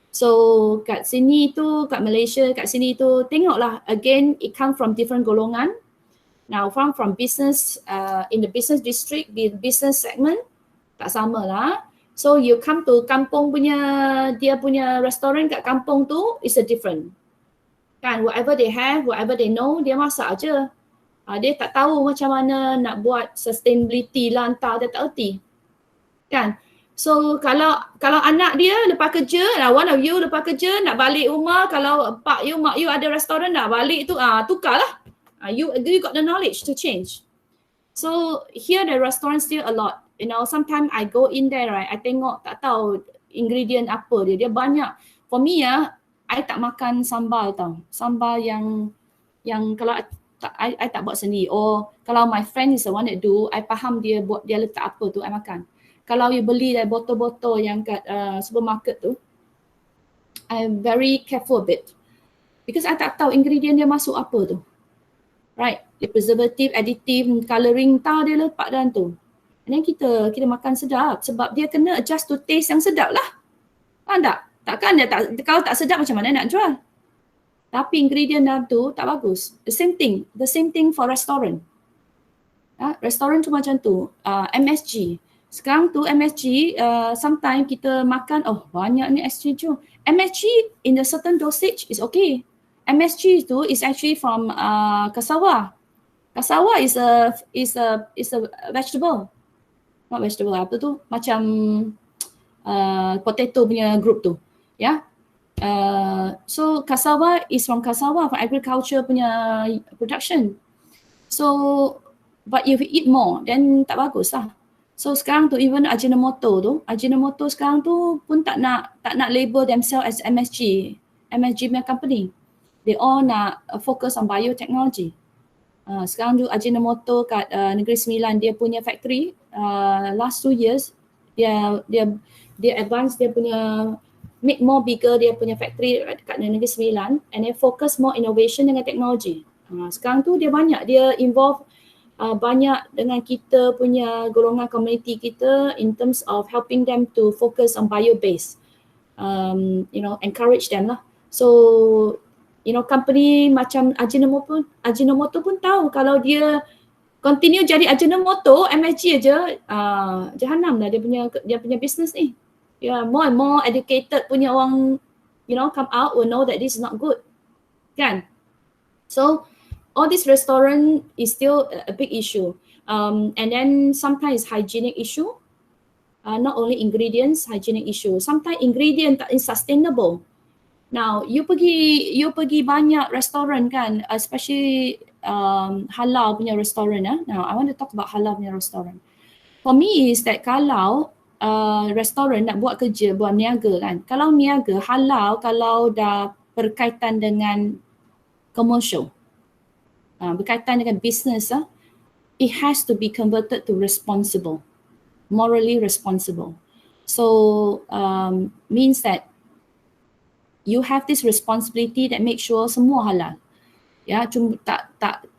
So kat sini tu, kat Malaysia, kat sini tu, tengoklah again it come from different golongan. Now from business, in the business district, the business segment, tak sama lah. So you come to kampung punya, dia punya restoran kat kampung tu is a different. Kan, whatever they have, whatever they know, dia masak aje. Dia tak tahu macam mana nak buat sustainability lah, entah dia tak erti. Kan? So kalau anak dia lepas kerja, one of you lepas kerja nak balik rumah, kalau pak you, mak you ada restoran nak balik tu, tukarlah. You got the knowledge to change. So here the restaurant still a lot. Sometimes I go in there, right, I tengok tak tahu ingredient apa dia banyak. For me I tak makan sambal tau. Sambal yang kalau I tak buat sendiri. Or kalau my friend is the one that do, I faham dia buat, dia letak apa tu, I makan. Kalau you beli dari botol-botol yang kat supermarket tu, I'm very careful a bit. Because I tak tahu ingredient dia masuk apa tu. Right? The preservative, additive, colouring, tahu dia lepak dalam tu. And then kita makan sedap sebab dia kena adjust to taste yang sedap lah. Faham tak? Takkan dia kalau tak sedap macam mana nak jual? Tapi ingredient dalam tu tak bagus. The same thing for restaurant. Restaurant tu macam tu. MSG. Sekarang tu MSG, sometimes kita makan, banyak ni MSG tu. MSG in a certain dosage is okay. MSG tu is actually from cassava. Cassava is a vegetable. Not vegetable, apa tu? Macam potato punya group tu. So cassava is from agriculture punya production. So but if you eat more, then tak bagus lah. So sekarang tu even Ajinomoto sekarang tu pun tak nak label themselves as MSG punya company. They all nak focus on biotechnology. Sekarang tu Ajinomoto kat Negeri Sembilan, dia punya factory last 2 years dia advance dia punya, make more bigger dia punya factory kat Negeri Sembilan, and they focus more innovation dengan teknologi. Sekarang tu dia involve banyak dengan kita punya golongan community kita in terms of helping them to focus on bio-based, encourage them lah. So company macam Ajinomoto pun tahu kalau dia continue jadi Ajinomoto, MSG aja, jahanam lah dia punya business ni. More and more educated punya orang, come out will know that this is not good, kan? So all this restaurant is still a big issue, and then sometimes hygienic issue, not only ingredients, hygienic issue. Sometimes ingredient tak sustainable. Now you pergi banyak restoran kan, especially halal punya restoran. Now I want to talk about halal punya restoran. For me is that kalau restoran nak buat niaga kan, kalau niaga halal, kalau dah berkaitan dengan commercial, berkaitan dengan business, it has to be converted to responsible, morally responsible. So means that you have this responsibility that make sure semua halal. Cuma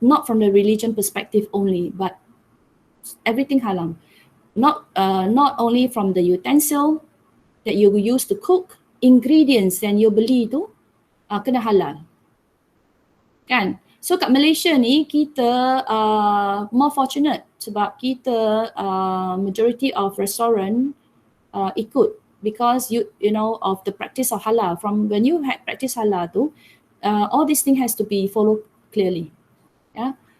not from the religion perspective only, but everything halal. Not only from the utensil that you use to cook, ingredients yang you beli tu kena halal, kan? So kat Malaysia ni kita more fortunate sebab kita majority of restaurant ikut, because you know of the practice of halal. From when you had practice halal tu, all these things has to be followed clearly.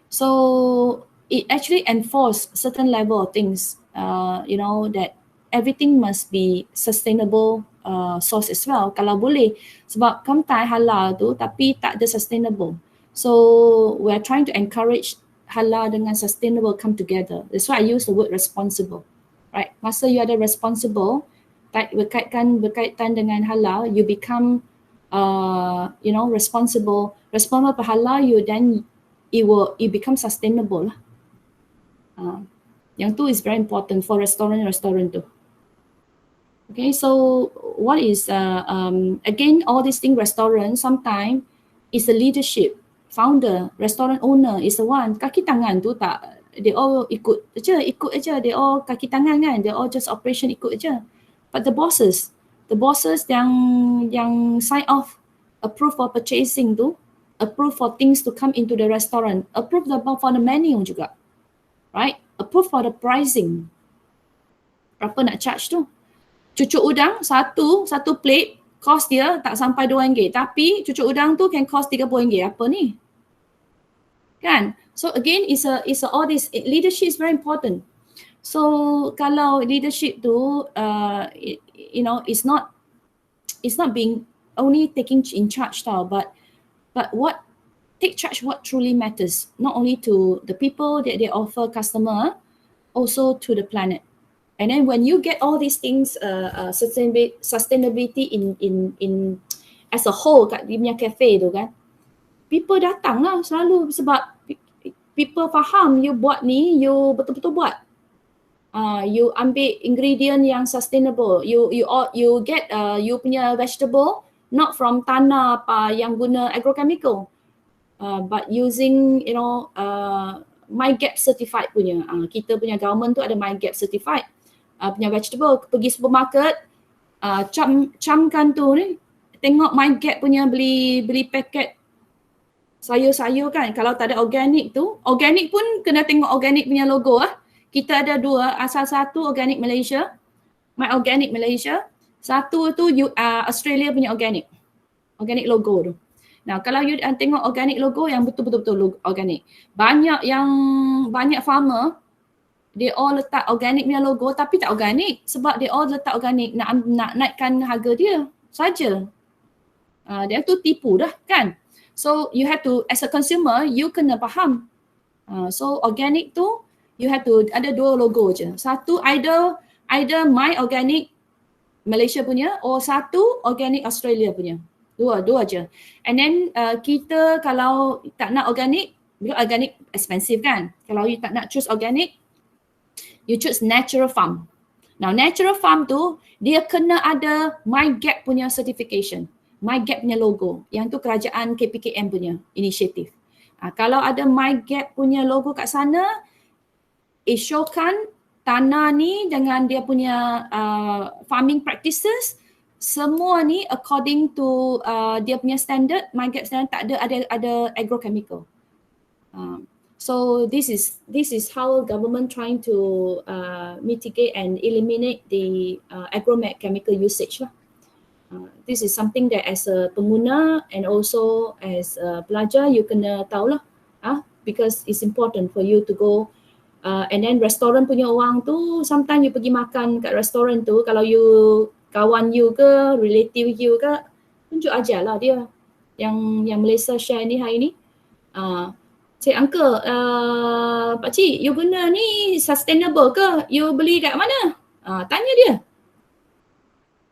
So it actually enforce certain level of things, that everything must be sustainable source as well. Kalau boleh, sebab kamtai halal tu tapi tak ada sustainable. So we're trying to encourage halal dengan sustainable come together. That's why I use the word responsible, right? Masa you ada responsible, berkaitan dengan halal, you become responsible per halal, you then it becomes sustainable lah. Yang tu is very important for restaurant tu. Okay, so what is again, all these things, restaurant sometimes is the leadership, founder, restaurant owner is the one, kaki tangan tu tak, they all ikut aja, they all kaki tangan kan, they all just operation ikut aja. But the bosses yang sign off, approve for purchasing tu, approve for things to come into the restaurant, approve for the menu juga, right? Approve for the pricing, berapa nak charge tu. Cucuk udang satu plate cost dia tak sampai RM2, tapi cucuk udang tu can cost RM30. Apa ni? Kan? So again, is all this leadership is very important. So kalau leadership tu it's not being only taking in charge tau, but what take charge what truly matters, not only to the people that they offer customer, also to the planet. And then when you get all these things, sustainability in as a whole kat dia punya cafe tu kan, people datang lah selalu sebab people faham you buat ni, you betul-betul buat. You ambil ingredient yang sustainable. You get you punya vegetable not from tanah yang guna agrochemical, but using MyGap certified punya. Kita punya government tu ada MyGap certified punya vegetable. Pergi supermarket, camkan tu ni, tengok MyGap punya beli paket sayur-sayur kan. Kalau tak ada organic tu, organic pun kena tengok organic punya logo . Kita ada dua, asal satu organic Malaysia, My Organic Malaysia. Satu tu Australia punya organic logo tu. Nah, kalau you tengok organic logo yang betul-betul organic. Banyak farmer, they all letak organic punya logo tapi tak organic, sebab they all letak organic nak naikkan harga dia saja. Dia tu tipu dah kan. So you have to, as a consumer, you kena faham So organic tu you have to ada 2 logo je. Satu either My Organic Malaysia punya or satu Organic Australia punya. Dua je. And then kita kalau tak nak organic, because organic expensive kan. Kalau you tak nak choose organic, you choose natural farm. Now natural farm tu dia kena ada MyGap punya certification. MyGap punya logo. Yang tu kerajaan KPKM punya inisiatif. Kalau ada MyGap punya logo kat sana, showkan tanah ni dengan dia punya farming practices, semua ni according to dia punya standard, MyGap standard, tak ada agrochemical. So this is how government trying to mitigate and eliminate the agrochemical usage lah. This is something that as a pengguna and also as a pelajar you kena tahu lah, because it's important for you to go. And then restoran punya orang tu, sometimes you pergi makan kat restoran tu, kalau you kawan you ke, relative you ke, tunjuk ajar lah dia yang Malaysia share ni hari ni. Say, uncle, pakcik, you guna ni sustainable ke? You beli kat mana? Tanya dia.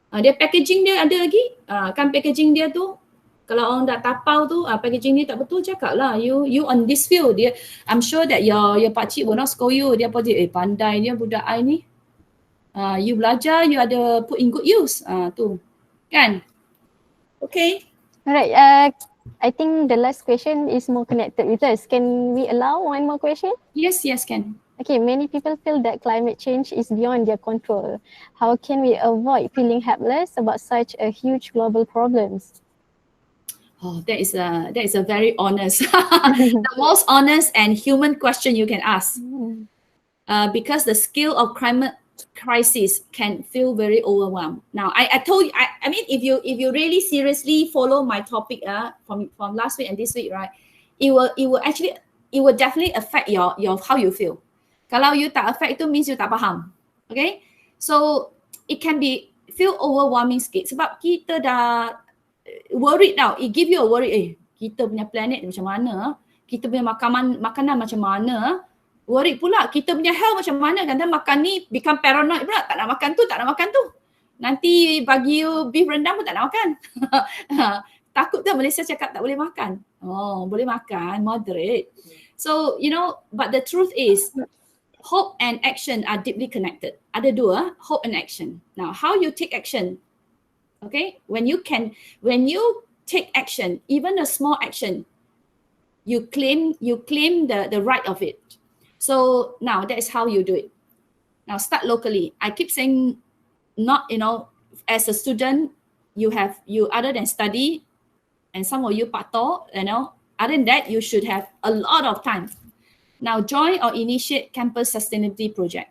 Dia packaging dia ada lagi. Kan packaging dia tu, kalau orang dah tapau tu, packaging dia tak betul, cakap lah. You on this field. Dia, I'm sure that your pakcik will not scold you. Dia pun pandai dia budak I ni. You belajar, you ada put in good use. Tu. Kan? Okay. Alright, I think the last question is more connected with us. Can we allow one more question? Yes, can. Okay, many people feel that climate change is beyond their control. How can we avoid feeling helpless about such a huge global problems? Oh, that is a very honest, the most honest and human question you can ask. Because the scale of climate crisis can feel very overwhelmed. Now, I told you, I mean, if you really seriously follow my topic from last week and this week, right, it will definitely affect your how you feel. Kalau you tak affect itu means you tak faham. Okay? So it can be feel overwhelming sikit sebab kita dah worried tau. It give you a worry, kita punya planet macam mana? Kita punya makanan macam mana? Worried pula kita punya health macam mana? Kadang makan ni become paranoid pula, tak nak makan tu. Nanti bagi you beef rendang pun tak nak makan. Takut tak Malaysia cakap tak boleh makan? Oh, boleh makan, moderate. So, but the truth is, hope and action are deeply connected. Ada dua, hope and action. Now, how you take action? Okay, when you take action, even a small action, you claim the right of it. So now that is how you do it. Now start locally. I keep saying, not as a student, you other than study, and some of you pato, other than that, you should have a lot of time. Now join or initiate campus sustainability project,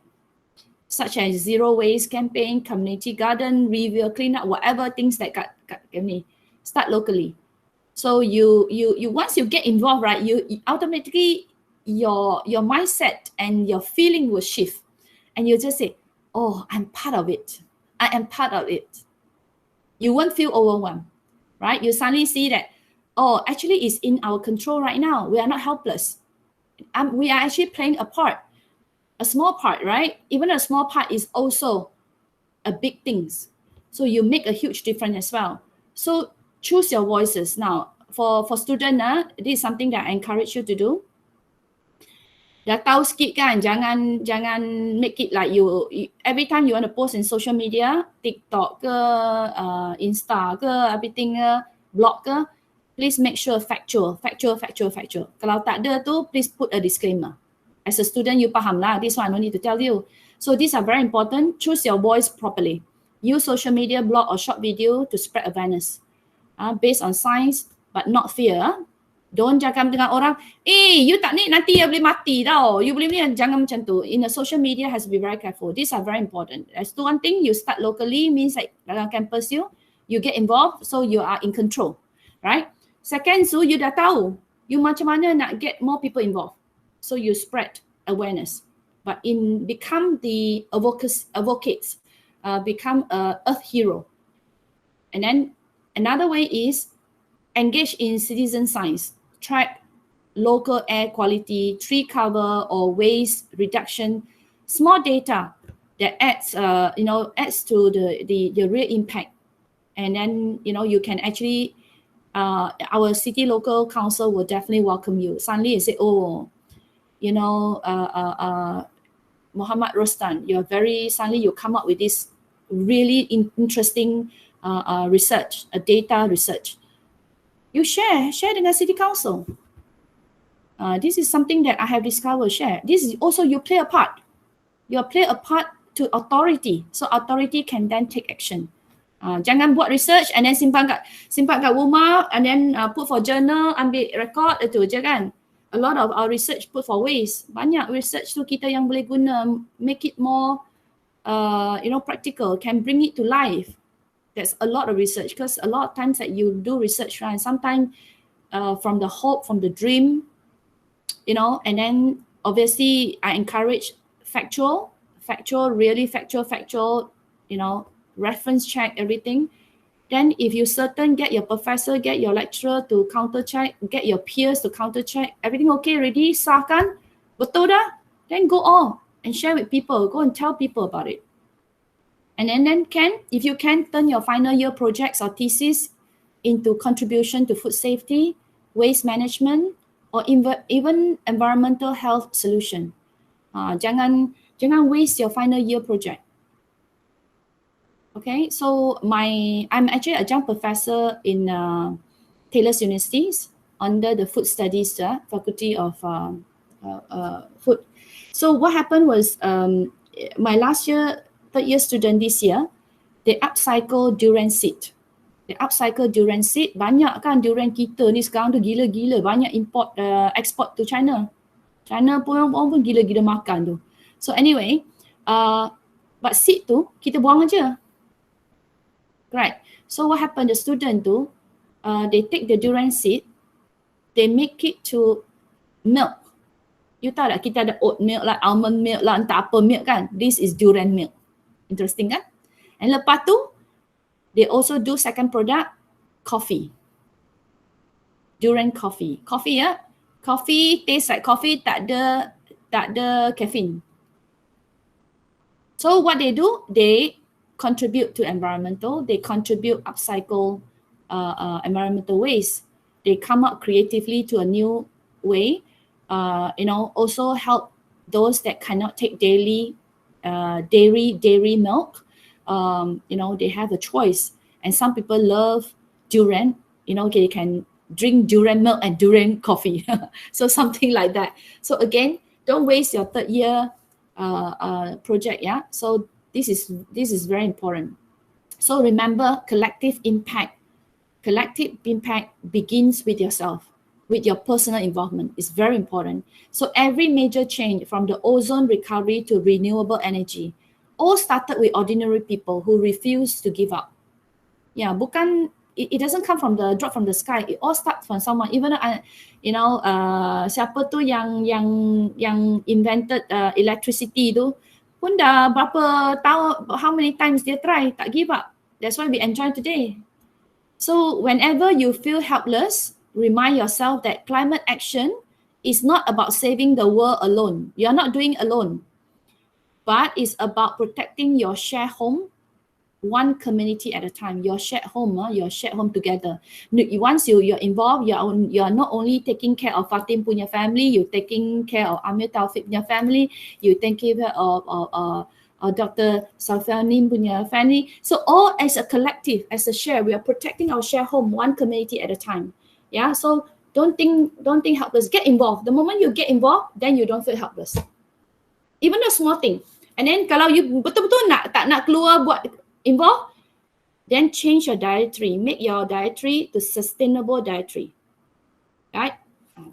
such as zero waste campaign, community garden, river cleanup, whatever things that kat ni. Start locally. So you once you get involved, right, you automatically your mindset and your feeling will shift, and you just say, oh, I'm part of it. I am part of it. You won't feel overwhelmed, right? You suddenly see that, oh, actually it's in our control right now. We are not helpless. We are actually playing a part, a small part, right? Even a small part is also a big thing. So you make a huge difference as well. So choose your voices. Now, for student, this is something that I encourage you to do. Dah tahu sikit kan, jangan make it like you every time you want to post in social media, TikTok ke, Insta ke, everything ke, blog ke, please make sure factual. Kalau tak ada tu, please put a disclaimer. As a student, you faham lah. This one I don't need to tell you. So these are very important. Choose your voice properly. Use social media, blog or short video to spread awareness. Based on science but not fear. Don't cakap dengan orang, you tak ni nanti you boleh mati tau. You boleh ni, jangan macam tu. In a social media has to be very careful. These are very important. As to one thing, you start locally means like dalam campus you get involved, so you are in control, right? Second, so you dah tahu you macam mana nak get more people involved. So you spread awareness, but become the advocates, become a earth hero. And then another way is engage in citizen science. Track local air quality, tree cover, or waste reduction, small data that adds, adds to the real impact. And then, you can actually, our city local council will definitely welcome you. Suddenly you say, oh, Muhammad Rostan, suddenly you come up with this really interesting research, a data research. You share dengan city council. This is something that I have discovered, share. This is also, you play a part. You play a part to authority. So authority can then take action. Jangan buat research and then simpan kat rumah and then put for journal, ambil record, itu je kan. A lot of our research put for waste. Banyak research tu kita yang boleh guna, make it more practical, can bring it to life. There's a lot of research, because a lot of times that you do research, right? Sometimes from the hope, from the dream, and then obviously I encourage factual, really factual, reference check everything. Then if you certain, get your professor, get your lecturer to counter check, get your peers to counter check, everything okay already, sah kan? Betul dah? Then go on and share with people, go and tell people about it. And then if you can, turn your final year projects or thesis into contribution to food safety, waste management, or even environmental health solution. Jangan waste your final year project. Okay, so I'm actually a adjunct professor in Taylor's Universities under the Food Studies Faculty of Food. So what happened was, my last year, third year student this year, they upcycle durian seed. Banyak kan durian kita ni sekarang tu gila-gila, banyak import, export to China. China pun orang pun gila-gila makan tu. So anyway, but seed tu kita buang aja. Right. So what happened, the student tu, they take the durian seed, they make it to milk. You tahu tak, kita ada oat milk lah, almond milk lah, entah apa milk kan. This is durian milk. Interesting kan? And lepas tu, they also do second product, coffee. Durian coffee. Coffee ya. Coffee tastes like coffee, tak ada caffeine. So what they do, they contribute to environmental, they contribute upcycle environmental waste. They come up creatively to a new way, also help those that cannot take daily dairy milk. They have a choice. And some people love durian, they can drink durian milk and durian coffee. So something like that. So again, don't waste your third year project. Yeah. So this is very important. So remember, collective impact begins with yourself, with your personal involvement. It's very important. So every major change, from the ozone recovery to renewable energy, all started with ordinary people who refuse to give up. Yeah, bukan, it doesn't come from drop from the sky. It all starts from someone. Even siapa tu yang invented electricity tu pun dah berapa tahun, how many times dia try, tak give up. That's why we enjoy today. So whenever you feel helpless, remind yourself that climate action is not about saving the world alone. You're not doing alone, but it's about protecting your shared home, one community at a time. Your shared home together. Once you're involved, you're not only taking care of Fatim punya family, you're taking care of Amir Taufik punya family, you taking care of Dr. Safianin punya family. So all as a collective, as a share, we are protecting our shared home, one community at a time. Yeah. So don't think helpless. Get involved. The moment you get involved, then you don't feel helpless. Even a small thing. And then kalau you betul-betul tak nak keluar buat involved, then change your dietary. Make your dietary to sustainable dietary. Right?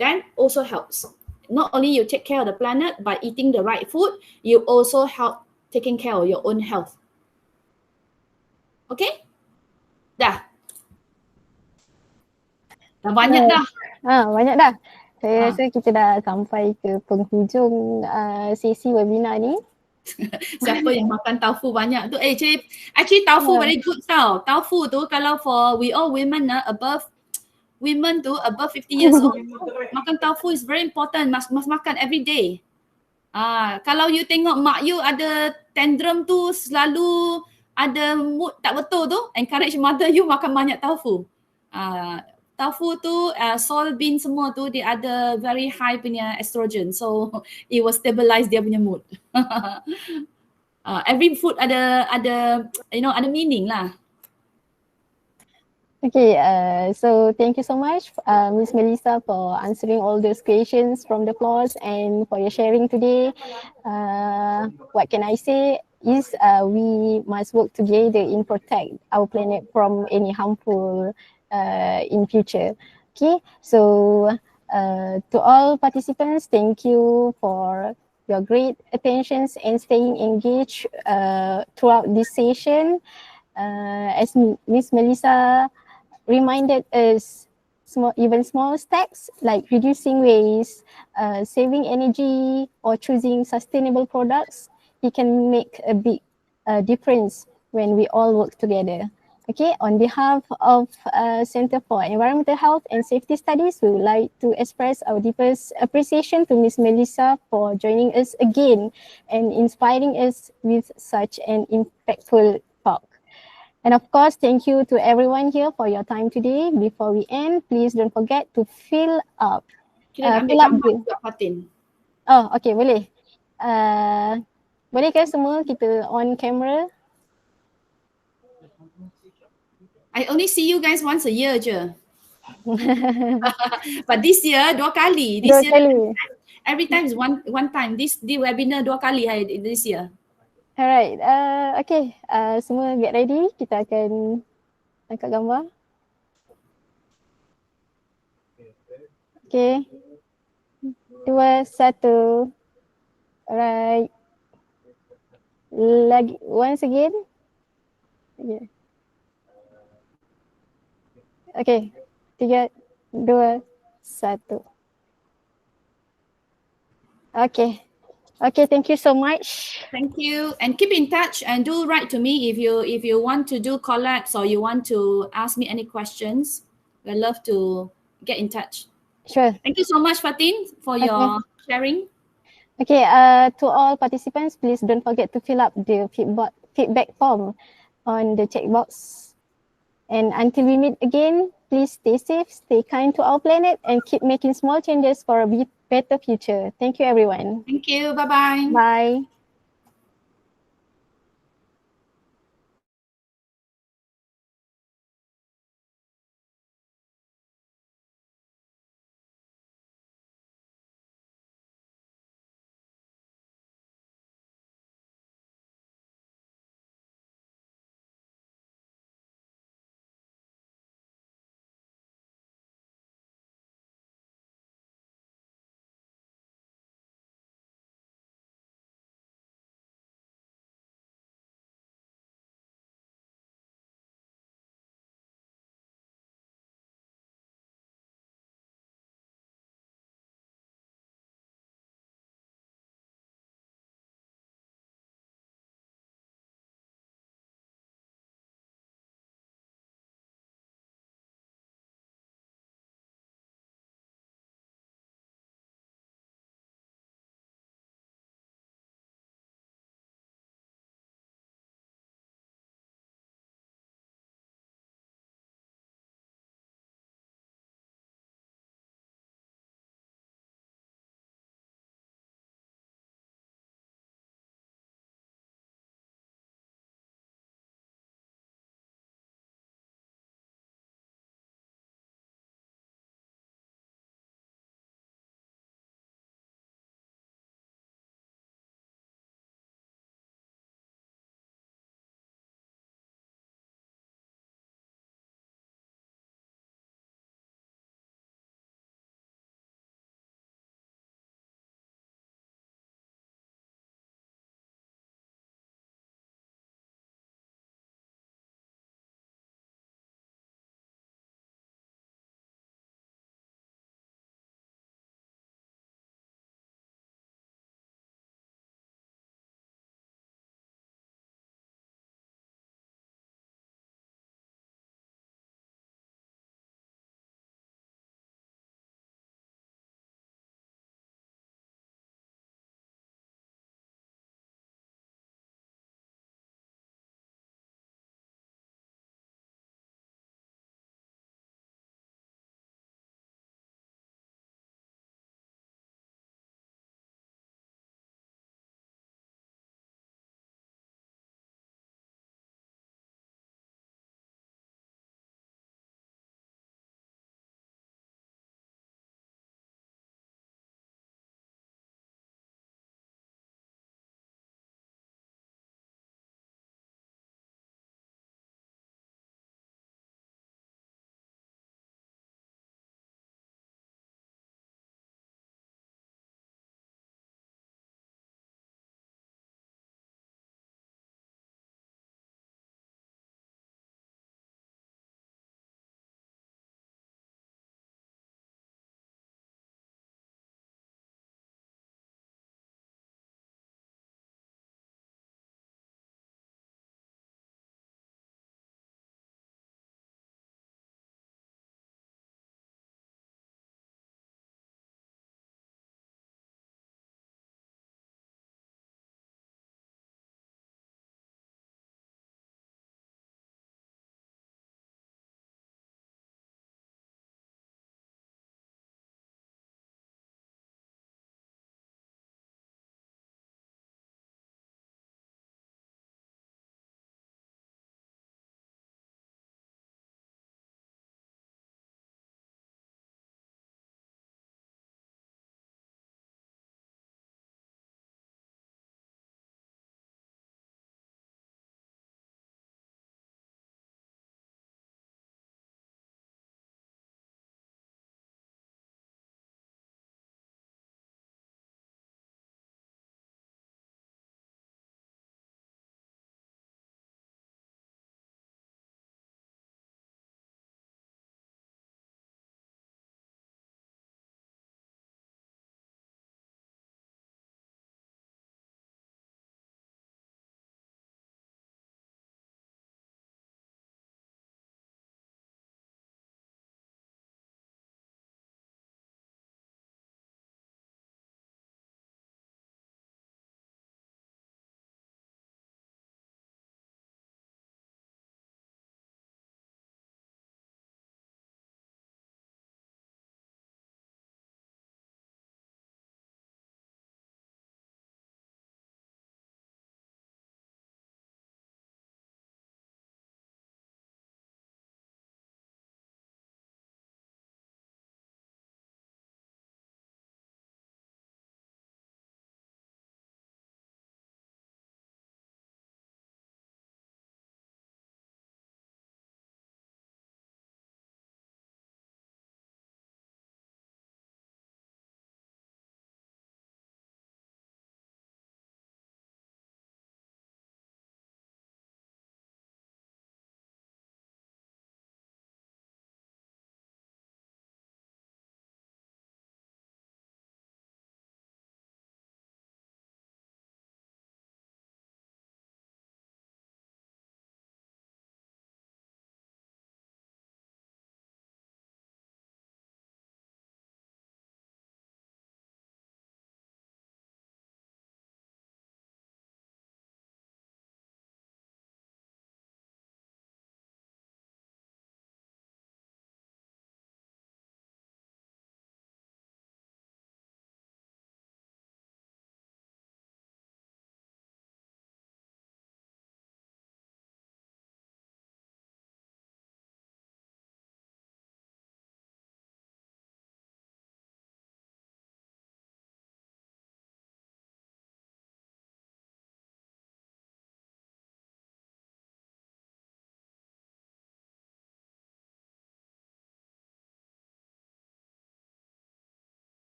That also helps. Not only you take care of the planet by eating the right food, you also help taking care of your own health. Okay? Dah banyak dah. Banyak dah. Saya Ha. rasa kita dah sampai ke penghujung sesi webinar ni. Siapa yang makan taufu banyak tu, actually taufu very good tau. Taufu tu kalau for we all women above women tu above 50 years old, makan tofu is very important. Must makan every day. Kalau you tengok mak you ada tantrum tu, selalu ada mood tak betul tu, encourage mother you makan banyak tofu. Tofu tu, soy bean semua tu, dia ada very high punya estrogen. So, it will stabilize dia punya mood. Every food ada ada meaning lah. Okay, so thank you so much, Miss Melissa, for answering all those questions from the floors and for your sharing today. What can I say is we must work together in protect our planet from any harmful in future. Okay, so to all participants, thank you for your great attentions and staying engaged throughout this session. As Miss Melissa reminded us, even small steps like reducing waste, saving energy, or choosing sustainable products, it can make a big difference when we all work together. Okay, on behalf of Center for Environmental Health and Safety Studies, we would like to express our deepest appreciation to Ms. Melissa for joining us again and inspiring us with such an impactful talk. And of course, thank you to everyone here for your time today. Before we end, please don't forget to fill up. Kita nak ambil Fill up gambar the... juga, Fatin. Oh, okay, boleh. Boleh ke semua kita on camera? I only see you guys once a year je. But this year, 2 kali. This Dua year, kali. every time is one time. This webinar 2 kali this year. Alright, okay. Semua get ready. Kita akan angkat gambar. Okay. 2, 1. Alright. Lagi, once again. Okay. Okay. 3, 2, 1. Okay. Okay, thank you so much. Thank you, and keep in touch and do write to me if you want to do collabs or you want to ask me any questions. I'd love to get in touch. Sure. Thank you so much, Fatin, for your sharing. Okay, to all participants, please don't forget to fill up the feedback form on the checkbox. And until we meet again, please stay safe, stay kind to our planet, and keep making small changes for a better future. Thank you, everyone. Thank you. Bye-bye. Bye.